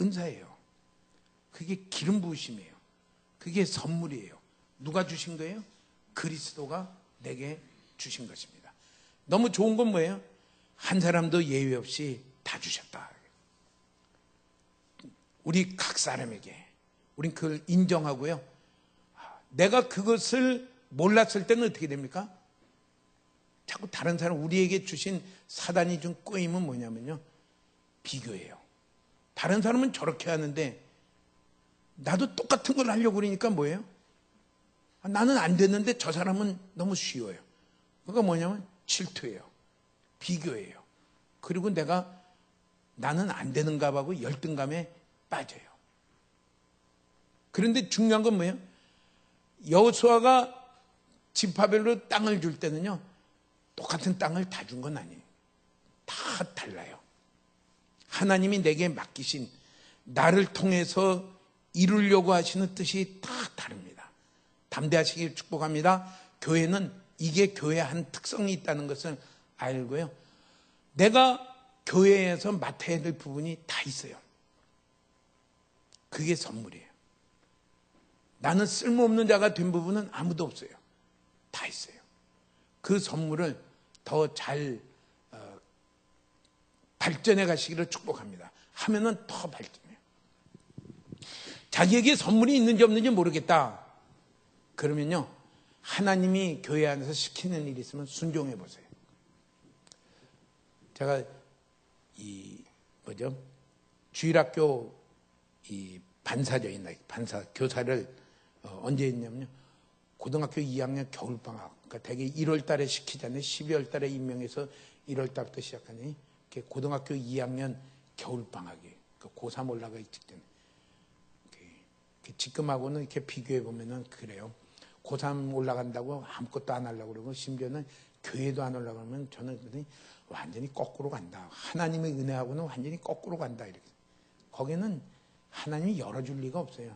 은사예요. 그게 기름 부으심이에요. 그게 선물이에요. 누가 주신 거예요? 그리스도가 내게 주신 것입니다. 너무 좋은 건 뭐예요? 한 사람도 예외 없이 다 주셨다. 우리 각 사람에게 우린 그걸 인정하고요. 내가 그것을 몰랐을 때는 어떻게 됩니까? 자꾸 다른 사람, 우리에게 주신 사단이 준 꼬임은 뭐냐면요, 비교예요. 다른 사람은 저렇게 하는데 나도 똑같은 걸 하려고 그러니까 뭐예요? 나는 안 됐는데 저 사람은 너무 쉬워요. 그러니까 뭐냐면 질투예요. 비교예요. 그리고 나는 안 되는가 하고 열등감에 빠져요. 그런데 중요한 건 뭐예요? 여호수아가 지파별로 땅을 줄 때는요, 똑같은 땅을 다 준 건 아니에요. 다 달라요. 하나님이 내게 맡기신, 나를 통해서 이루려고 하시는 뜻이 다 다릅니다. 담대하시길 축복합니다. 교회는 이게 교회의 한 특성이 있다는 것을 알고요. 내가 교회에서 맡아야 될 부분이 다 있어요. 그게 선물이에요. 나는 쓸모없는 자가 된 부분은 아무도 없어요. 다 있어요. 그 선물을 더 잘 발전해 가시기를 축복합니다. 하면은 더 발전해요. 자기에게 선물이 있는지 없는지 모르겠다. 그러면요, 하나님이 교회 안에서 시키는 일이 있으면 순종해 보세요. 제가 주일학교 반사 교사를 언제 했냐면요, 고등학교 2학년 겨울방학, 그러니까 대개 1월 달에 시키잖아요. 12월 달에 임명해서 1월 달부터 시작하니 고등학교 2학년 겨울방학이에요. 고3 올라가 있기 때문에. 지금하고는 이렇게 비교해 보면은 그래요. 고3 올라간다고 아무것도 안 하려고 그러고, 심지어는 교회도 안 올라가면 저는 완전히 거꾸로 간다. 하나님의 은혜하고는 완전히 거꾸로 간다. 이렇게. 거기는 하나님이 열어줄 리가 없어요.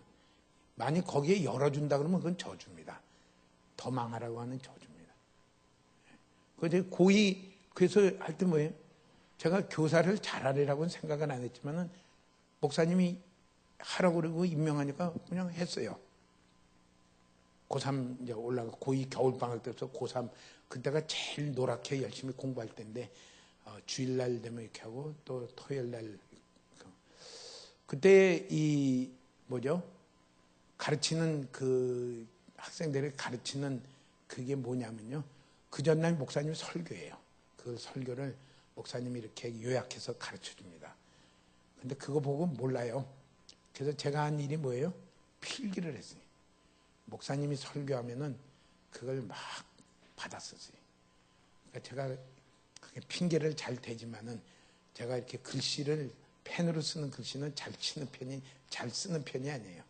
만약 거기에 열어준다 그러면 그건 저주입니다. 더 망하라고 하는 저주입니다. 그래서 할 때 뭐예요? 제가 교사를 잘하리라고는 생각은 안 했지만은 목사님이 하라고 그러고 임명하니까 그냥 했어요. 고3 이제 올라가 고2 겨울방학 때부터 고3, 그때가 제일 노랗게 열심히 공부할 때인데, 주일날 되면 이렇게 하고 또 토요일날, 그때 가르치는 그 학생들을 가르치는 그게 뭐냐면요, 그 전날 목사님 설교예요. 그 설교를 목사님이 이렇게 요약해서 가르쳐 줍니다. 근데 그거 보고 몰라요. 그래서 제가 한 일이 뭐예요? 필기를 했어요. 목사님이 설교하면은 그걸 막 받았었어요. 그러니까 제가 그게 핑계를 잘 대지만은 제가 이렇게 글씨를 펜으로 쓰는 글씨는 잘 쓰는 편이 아니에요.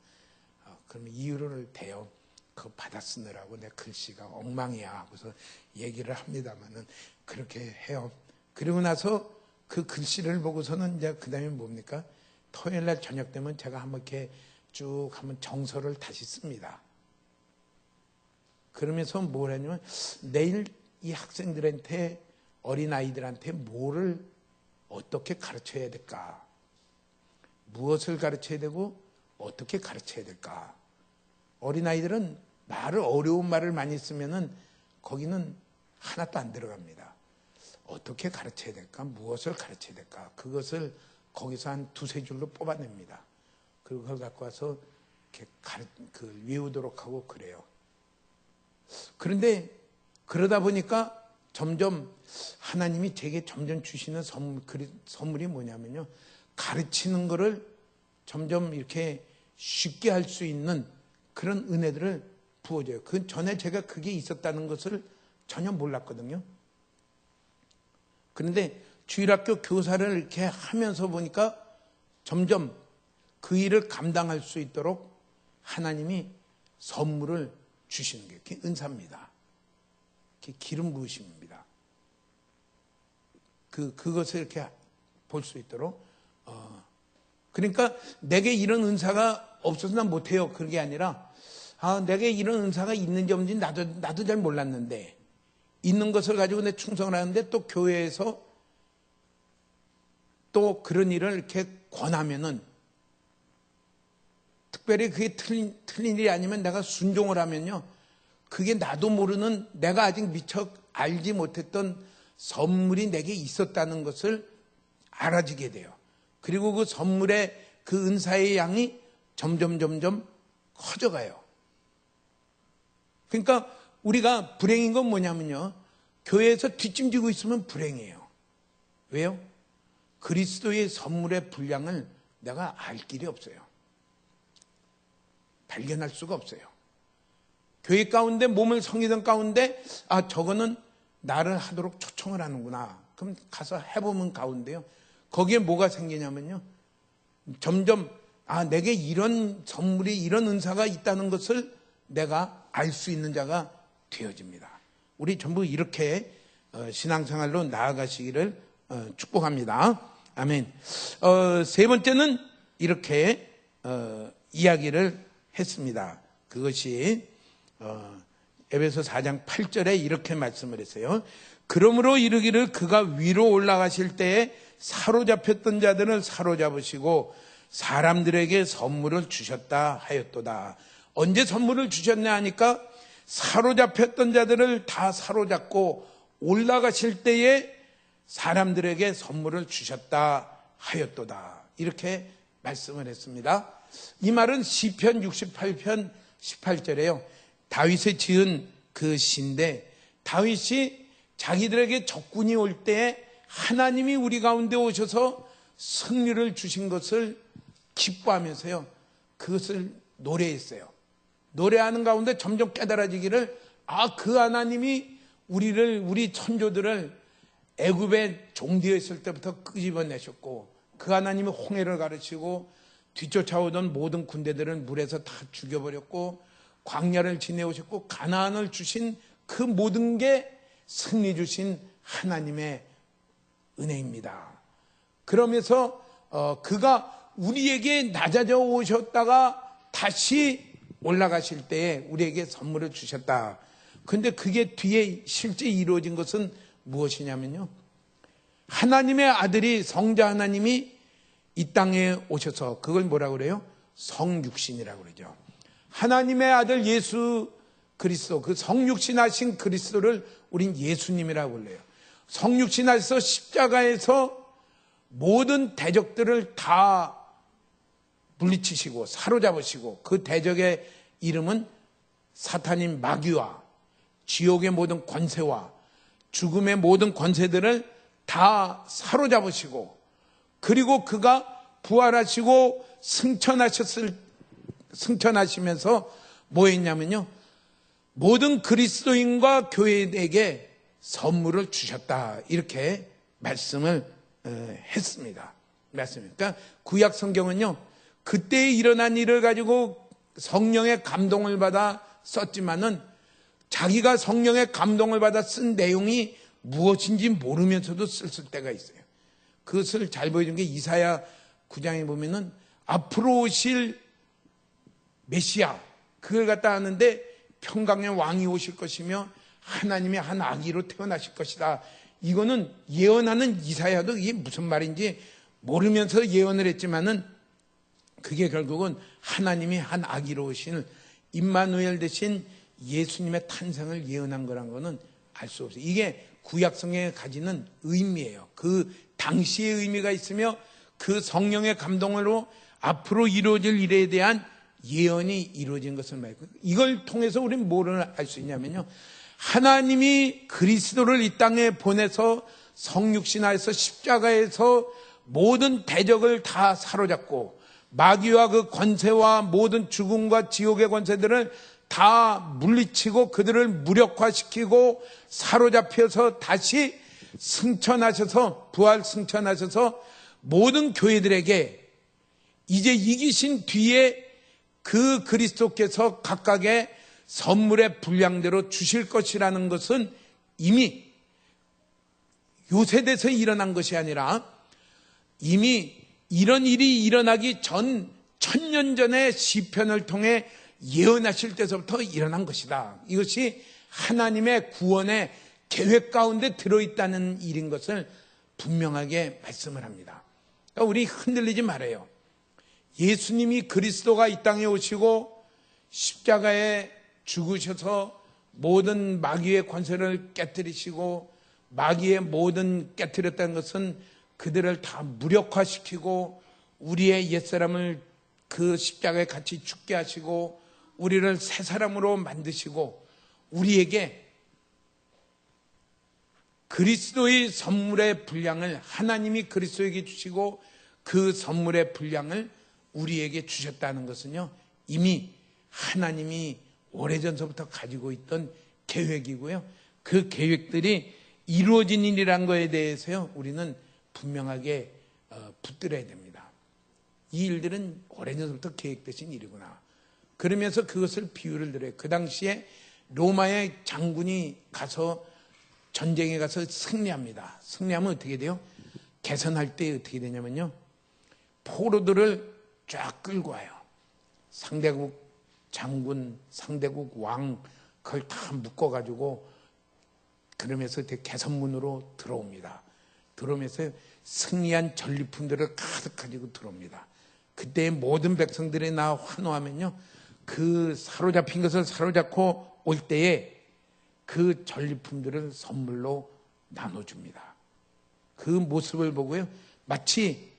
그러면 이유를 대요. 그거 받아 쓰느라고 내 글씨가 엉망이야 하고서 얘기를 합니다만은 그렇게 해요. 그리고 나서 그 글씨를 보고서는 이제 그 다음에 뭡니까? 토요일 날 저녁 되면 제가 한번 이렇게 쭉 한번 정서를 다시 씁니다. 그러면서 뭘 하냐면, 내일 이 학생들한테, 어린아이들한테 뭐를 어떻게 가르쳐야 될까? 무엇을 가르쳐야 되고 어떻게 가르쳐야 될까? 어린아이들은 어려운 말을 많이 쓰면은 거기는 하나도 안 들어갑니다. 어떻게 가르쳐야 될까? 무엇을 가르쳐야 될까? 그것을 거기서 한 두세 줄로 뽑아냅니다. 그리고 그걸 갖고 와서 이렇게 외우도록 하고 그래요. 그런데 그러다 보니까 점점 하나님이 제게 점점 주시는 선물이 뭐냐면요, 가르치는 거를 점점 이렇게 쉽게 할 수 있는 그런 은혜들을 부어줘요. 그 전에 제가 그게 있었다는 것을 전혀 몰랐거든요. 그런데 주일학교 교사를 이렇게 하면서 보니까 점점 그 일을 감당할 수 있도록 하나님이 선물을 주시는 게 그게 은사입니다. 그게 기름 부으심입니다. 그것을 이렇게 볼 수 있도록. 그러니까 내게 이런 은사가 없어서 난 못해요. 그게 아니라, 내게 이런 은사가 있는지 없는지 나도 잘 몰랐는데, 있는 것을 가지고 내 충성을 하는데, 또 교회에서 또 그런 일을 이렇게 권하면은, 특별히 그게 틀린 일이 아니면 내가 순종을 하면요, 그게 나도 모르는, 내가 아직 미처 알지 못했던 선물이 내게 있었다는 것을 알아지게 돼요. 그리고 그 선물의 그 은사의 양이 점점 커져가요. 그러니까 우리가 불행인 건 뭐냐면요, 교회에서 뒷짐지고 있으면 불행이에요. 왜요? 그리스도의 선물의 분량을 내가 알 길이 없어요. 발견할 수가 없어요. 교회 가운데, 몸을 섬기던 가운데, 저거는 나를 하도록 초청을 하는구나. 그럼 가서 해보면 가운데요, 거기에 뭐가 생기냐면요, 점점 내게 이런 선물이, 이런 은사가 있다는 것을 내가 알 수 있는 자가 되어집니다. 우리 전부 이렇게 신앙생활로 나아가시기를 축복합니다. 아멘. 세 번째는 이렇게 이야기를 했습니다. 그것이 에베소 4장 8절에 이렇게 말씀을 했어요. 그러므로 이르기를 그가 위로 올라가실 때에 사로잡혔던 자들을 사로잡으시고 사람들에게 선물을 주셨다 하였도다. 언제 선물을 주셨냐 하니까 사로잡혔던 자들을 다 사로잡고 올라가실 때에 사람들에게 선물을 주셨다 하였도다. 이렇게 말씀을 했습니다. 이 말은 시편 68편 18절에요. 다윗이 지은 그 시인데, 다윗이 자기들에게 적군이 올 때 하나님이 우리 가운데 오셔서 승리를 주신 것을 기뻐하면서요, 그것을 노래했어요. 노래하는 가운데 점점 깨달아지기를, 그 하나님이 우리 천조들을 애굽에 종되어 있을 때부터 끄집어내셨고, 그 하나님이 홍해를 가르치고 뒤쫓아오던 모든 군대들을 물에서 다 죽여버렸고, 광야를 지내오셨고, 가나안을 주신 그 모든 게 승리 주신 하나님의 은혜입니다. 그러면서 그가 우리에게 낮아져 오셨다가 다시 올라가실 때에 우리에게 선물을 주셨다. 그런데 그게 뒤에 실제 이루어진 것은 무엇이냐면요, 하나님의 아들이, 성자 하나님이 이 땅에 오셔서, 그걸 뭐라고 그래요? 성육신이라고 그러죠. 하나님의 아들 예수 그리스도, 그 성육신하신 그리스도를 우린 예수님이라고 불러요. 성육신하셔서 십자가에서 모든 대적들을 다 물리치시고 사로잡으시고, 그 대적의 이름은 사탄인 마귀와 지옥의 모든 권세와 죽음의 모든 권세들을 다 사로잡으시고, 그리고 그가 부활하시고 승천하시면서 뭐 했냐면요, 모든 그리스도인과 교회에게 선물을 주셨다. 이렇게 말씀을 했습니다. 그러니까 구약 성경은요, 그때 일어난 일을 가지고 성령의 감동을 받아 썼지만은 자기가 성령의 감동을 받아 쓴 내용이 무엇인지 모르면서도 쓸 때가 있어요. 그것을 잘 보여준 게 이사야 9장에 보면은 앞으로 오실 메시아, 그걸 갖다 하는데 평강의 왕이 오실 것이며 하나님의 한 아기로 태어나실 것이다. 이거는 예언하는 이사야도 이게 무슨 말인지 모르면서 예언을 했지만은 그게 결국은 하나님이 한 아기로 오신 임마누엘 대신 예수님의 탄생을 예언한 거란 거는 알 수 없어요. 이게 구약성경에 가지는 의미예요. 그 당시의 의미가 있으며 그 성령의 감동으로 앞으로 이루어질 일에 대한 예언이 이루어진 것을 말해요. 이걸 통해서 우리는 뭐를 알 수 있냐면요, 하나님이 그리스도를 이 땅에 보내서 성육신하여서 십자가에서 모든 대적을 다 사로잡고 마귀와 그 권세와 모든 죽음과 지옥의 권세들을 다 물리치고 그들을 무력화시키고 사로잡혀서 다시 승천하셔서, 부활 승천하셔서 모든 교회들에게 이제 이기신 뒤에 그 그리스도께서 각각의 선물의 분량대로 주실 것이라는 것은 이미 요세대에서 일어난 것이 아니라 이미 이런 일이 일어나기 전 1000년 전에 시편을 통해 예언하실 때서부터 일어난 것이다. 이것이 하나님의 구원의 계획 가운데 들어있다는 일인 것을 분명하게 말씀을 합니다. 그러니까 우리 흔들리지 말아요. 예수님이 그리스도가 이 땅에 오시고 십자가에 죽으셔서 모든 마귀의 권세를 깨뜨리시고, 마귀의 모든 깨뜨렸다는 것은 그들을 다 무력화시키고 우리의 옛사람을 그 십자가에 같이 죽게 하시고 우리를 새 사람으로 만드시고 우리에게 그리스도의 선물의 분량을 하나님이 그리스도에게 주시고 그 선물의 분량을 우리에게 주셨다는 것은요, 이미 하나님이 오래전서부터 가지고 있던 계획이고요. 그 계획들이 이루어진 일이란 거에 대해서요, 우리는 분명하게 붙들어야 됩니다. 이 일들은 오래전부터 계획되신 일이구나. 그러면서 그것을 비유를 들어요. 그 당시에 로마의 장군이 가서 전쟁에 가서 승리합니다. 승리하면 어떻게 돼요? 개선할 때 어떻게 되냐면요, 포로들을 쫙 끌고 와요. 상대국 장군, 상대국 왕, 그걸 다 묶어가지고 그러면서 개선문으로 들어옵니다. 들어오면서 승리한 전리품들을 가득 가지고 들어옵니다. 그때 모든 백성들이 나 환호하면요, 그 사로잡힌 것을 사로잡고 올 때에 그 전리품들을 선물로 나눠줍니다. 그 모습을 보고요, 마치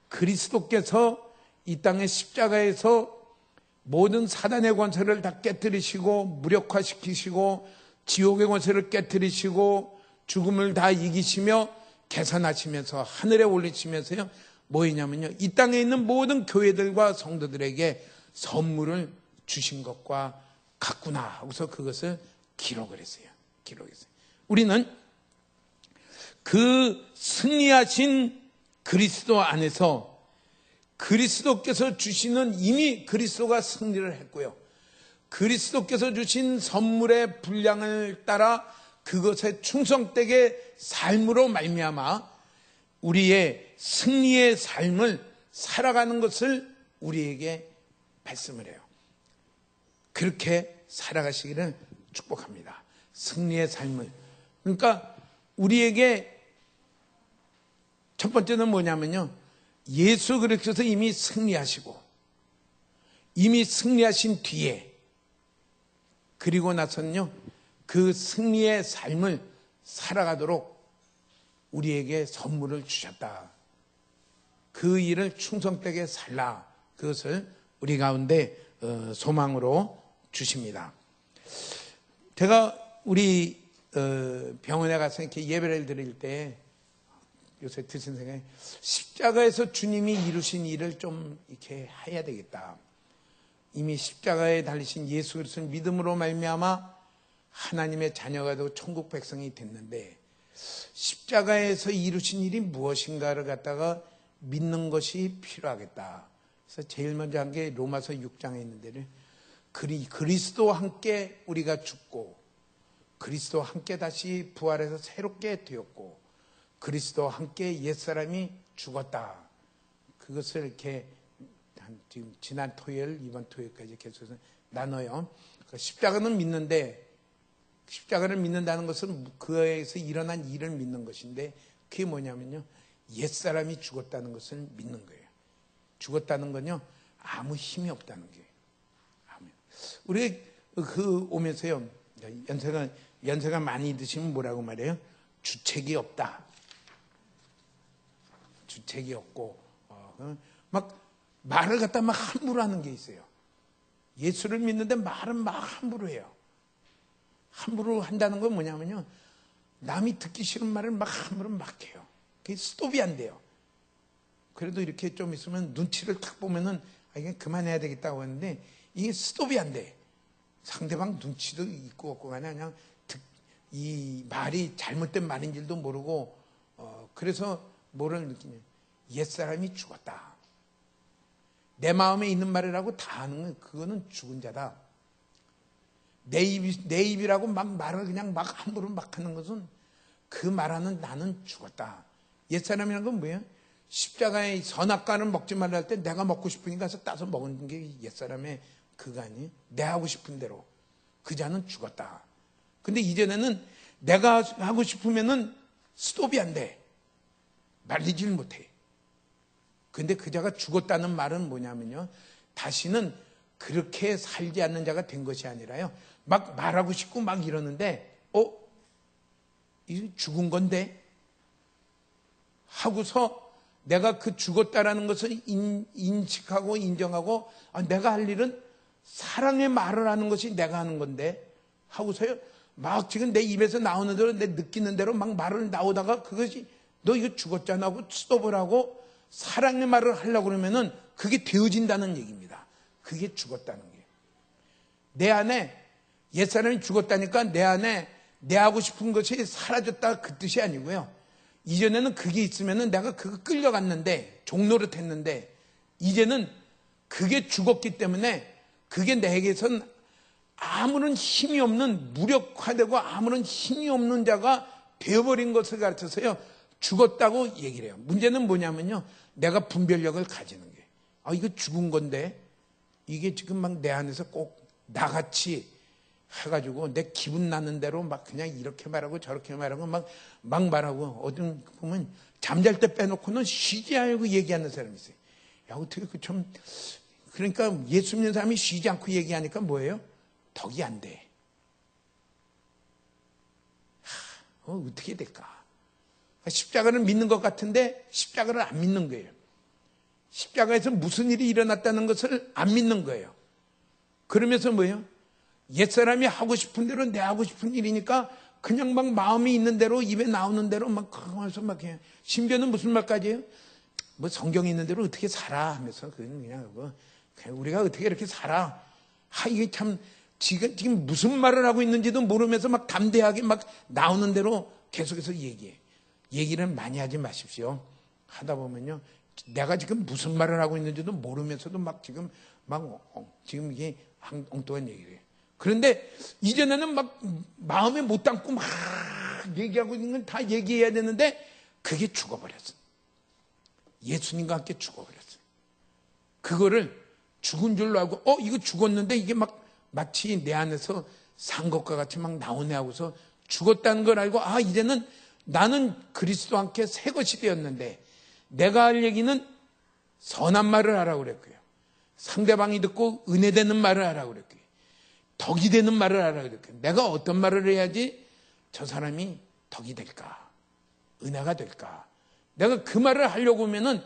그리스도께서 이 땅의 십자가에서 모든 사단의 권세를 다 깨뜨리시고 무력화시키시고 지옥의 권세를 깨뜨리시고 죽음을 다 이기시며 개선하시면서 하늘에 올리시면서요, 뭐였냐면요, 이 땅에 있는 모든 교회들과 성도들에게 선물을 주신 것과 같구나 하고서 그것을 기록을 했어요. 우리는 그 승리하신 그리스도 안에서 그리스도께서 주시는, 이미 그리스도가 승리를 했고요, 그리스도께서 주신 선물의 분량을 따라 그것에 충성되게 삶으로 말미암아 우리의 승리의 삶을 살아가는 것을 우리에게 말씀을 해요. 그렇게 살아가시기를 축복합니다. 승리의 삶을. 그러니까 우리에게 첫 번째는 뭐냐면요, 예수 그리스도께서 이미 승리하시고 이미 승리하신 뒤에 그리고 나서는요, 그 승리의 삶을 살아가도록 우리에게 선물을 주셨다. 그 일을 충성되게 살라. 그것을 우리 가운데 소망으로 주십니다. 제가 우리 병원에 가서 이렇게 예배를 드릴 때 요새 드신 생각에 십자가에서 주님이 이루신 일을 좀 이렇게 해야 되겠다. 이미 십자가에 달리신 예수 그리스도를 믿음으로 말미암아 하나님의 자녀가 되고 천국 백성이 됐는데 십자가에서 이루신 일이 무엇인가를 갖다가 믿는 것이 필요하겠다. 그래서 제일 먼저 한 게 로마서 6장에 있는데 그리스도와 함께 우리가 죽고 그리스도와 함께 다시 부활해서 새롭게 되었고 그리스도와 함께 옛사람이 죽었다. 그것을 이렇게 지금 지난 토요일, 이번 토요일까지 계속해서 나눠요. 십자가는 믿는데, 십자가를 믿는다는 것은 그에서 일어난 일을 믿는 것인데, 그게 뭐냐면요, 옛사람이 죽었다는 것을 믿는 거예요. 죽었다는 건요, 아무 힘이 없다는 거예요. 우리 그 오면서요, 연세가 많이 드시면 뭐라고 말해요? 주책이 없다. 주책이 없고, 막 말을 갖다 막 함부로 하는 게 있어요. 예수를 믿는데 말은 막 함부로 해요. 함부로 한다는 건 뭐냐면요, 남이 듣기 싫은 말을 막 함부로 막 해요. 그게 스톱이 안 돼요. 그래도 이렇게 좀 있으면 눈치를 탁 보면은 이게 그만해야 되겠다고 하는데 이게 스톱이 안 돼. 상대방 눈치도 있고 없고 그냥 이 말이 잘못된 말인 줄도 모르고 그래서 뭐를 느끼냐, 옛사람이 죽었다. 내 마음에 있는 말이라고 다 하는 건 그거는 죽은 자다. 내 입이라고 막 말을 그냥 막 함부로 막 하는 것은 그 말하는 나는 죽었다. 옛사람이라는 건 뭐예요? 십자가의 선악과는 먹지 말라 할 때 내가 먹고 싶으니까 가서 따서 먹은 게 옛사람의 그가 아니에요. 내 하고 싶은 대로. 그 자는 죽었다. 근데 이전에는 내가 하고 싶으면은 스톱이 안 돼. 말리질 못해. 근데 그 자가 죽었다는 말은 뭐냐면요, 다시는 그렇게 살지 않는 자가 된 것이 아니라요, 막 말하고 싶고 막 이러는데 이 죽은 건데 하고서 내가 그 죽었다라는 것을 인식하고 인정하고 내가 할 일은 사랑의 말을 하는 것이 내가 하는 건데 하고서요 막 지금 내 입에서 나오는 대로 내 느끼는 대로 막 말을 나오다가 그것이 너 이거 죽었잖아 하고 스톱을 하고 사랑의 말을 하려고 그러면은 그게 되어진다는 얘기입니다. 그게 죽었다는 게. 내 안에 옛사람이 죽었다니까 내 안에 내 하고 싶은 것이 사라졌다 그 뜻이 아니고요. 이전에는 그게 있으면은 내가 그거 끌려갔는데 종노릇 했는데 이제는 그게 죽었기 때문에 그게 내게선 아무런 힘이 없는 무력화되고 아무런 힘이 없는 자가 되어버린 것을 가르쳐서요 죽었다고 얘기를 해요. 문제는 뭐냐면요 내가 분별력을 가지는 게 이거 죽은 건데 이게 지금 막 내 안에서 꼭 나같이 해가지고 내 기분 나는 대로 막 그냥 이렇게 말하고 저렇게 말하고 막 말하고 어떤 보면 잠잘 때 빼놓고는 쉬지 않고 얘기하는 사람이 있어요. 야 어떻게 그러니까 예수 믿는 사람이 쉬지 않고 얘기하니까 뭐예요? 덕이 안 돼. 어떻게 될까? 십자가를 믿는 것 같은데 십자가를 안 믿는 거예요. 십자가에서 무슨 일이 일어났다는 것을 안 믿는 거예요. 그러면서 뭐예요? 옛사람이 하고 싶은 대로 내 하고 싶은 일이니까 그냥 막 마음이 있는 대로 입에 나오는 대로 막 하면서 막 해요. 심지어는 무슨 말까지 해요? 뭐 성경에 있는 대로 어떻게 살아 하면서 그냥 우리가 어떻게 이렇게 살아? 이게 참 지금 무슨 말을 하고 있는지도 모르면서 막 담대하게 막 나오는 대로 계속해서 얘기해. 얘기를 많이 하지 마십시오. 하다 보면요. 내가 지금 무슨 말을 하고 있는지도 모르면서도 막 지금 이게 엉뚱한 얘기를 해요. 그런데 이전에는 막 마음에 못 담고 막 얘기하고 있는 건 다 얘기해야 되는데 그게 죽어버렸어. 예수님과 함께 죽어버렸어. 그거를 죽은 줄로 알고 이거 죽었는데 이게 막 마치 내 안에서 산 것과 같이 막 나오네 하고서 죽었다는 걸 알고 이제는 나는 그리스도와 함께 새 것이 되었는데 내가 할 얘기는 선한 말을 하라고 그랬고요. 상대방이 듣고 은혜되는 말을 하라고 그랬고요. 덕이 되는 말을 하라고 그랬고요. 내가 어떤 말을 해야지 저 사람이 덕이 될까? 은혜가 될까? 내가 그 말을 하려고 하면은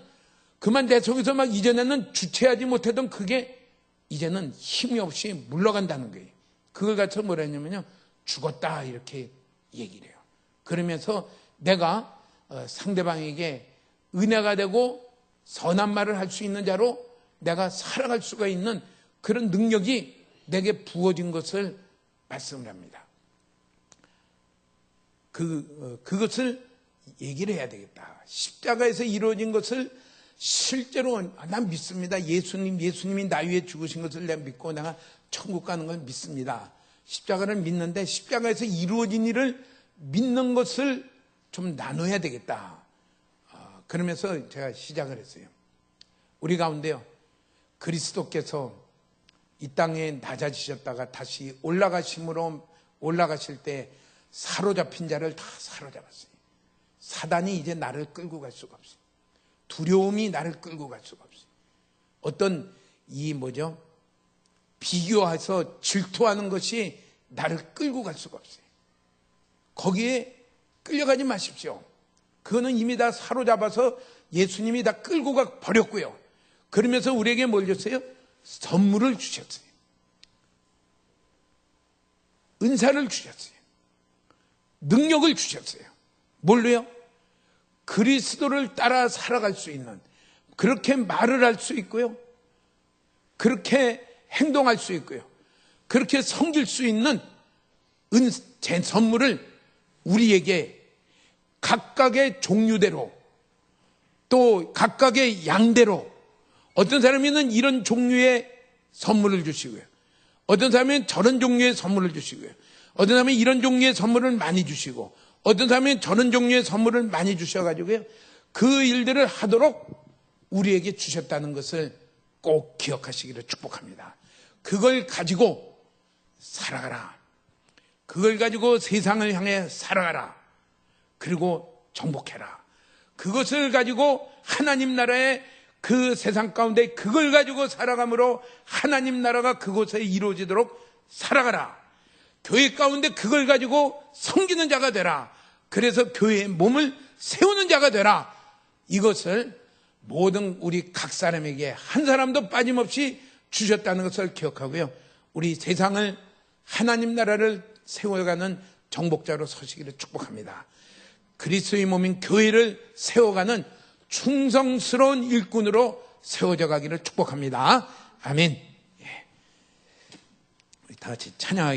그만 내 속에서 막 이전에는 주체하지 못하던 그게 이제는 힘이 없이 물러간다는 거예요. 그걸 갖춰 뭐라 했냐면요. 죽었다 이렇게 얘기를 해요. 그러면서 내가 상대방에게 은혜가 되고 선한 말을 할 수 있는 자로 내가 살아갈 수가 있는 그런 능력이 내게 부어진 것을 말씀을 합니다. 그것을 얘기를 해야 되겠다. 십자가에서 이루어진 것을 실제로 난 믿습니다. 예수님이 나 위해 죽으신 것을 내가 믿고 내가 천국 가는 걸 믿습니다. 십자가를 믿는데 십자가에서 이루어진 일을 믿는 것을 좀 나눠야 되겠다. 그러면서 제가 시작을 했어요. 우리 가운데요. 그리스도께서 이 땅에 낮아지셨다가 다시 올라가실 때 사로잡힌 자를 다 사로잡았어요. 사단이 이제 나를 끌고 갈 수가 없어요. 두려움이 나를 끌고 갈 수가 없어요. 어떤 비교해서 질투하는 것이 나를 끌고 갈 수가 없어요. 거기에 끌려가지 마십시오. 그거는 이미 다 사로잡아서 예수님이 다 끌고 가 버렸고요. 그러면서 우리에게 뭘 줬어요? 선물을 주셨어요. 은사를 주셨어요. 능력을 주셨어요. 뭘로요? 그리스도를 따라 살아갈 수 있는, 그렇게 말을 할 수 있고요. 그렇게 행동할 수 있고요. 그렇게 섬길 수 있는 제 선물을 우리에게 각각의 종류대로 또 각각의 양대로 어떤 사람에는 이런 종류의 선물을 주시고요. 어떤 사람은 저런 종류의 선물을 주시고요. 어떤 사람은 이런 종류의 선물을 많이 주시고 어떤 사람은 저런 종류의 선물을 많이 주셔가지고요. 그 일들을 하도록 우리에게 주셨다는 것을 꼭 기억하시기를 축복합니다. 그걸 가지고 살아가라. 그걸 가지고 세상을 향해 살아가라. 그리고 정복해라. 그것을 가지고 하나님 나라의 그 세상 가운데 그걸 가지고 살아감으로 하나님 나라가 그곳에 이루어지도록 살아가라. 교회 가운데 그걸 가지고 섬기는 자가 되라. 그래서 교회의 몸을 세우는 자가 되라. 이것을 모든 우리 각 사람에게 한 사람도 빠짐없이 주셨다는 것을 기억하고요. 우리 세상을 하나님 나라를 세워가는 정복자로 서시기를 축복합니다. 그리스도의 몸인 교회를 세워가는 충성스러운 일꾼으로 세워져 가기를 축복합니다. 아멘. 우리 다 같이 찬양하겠습니다.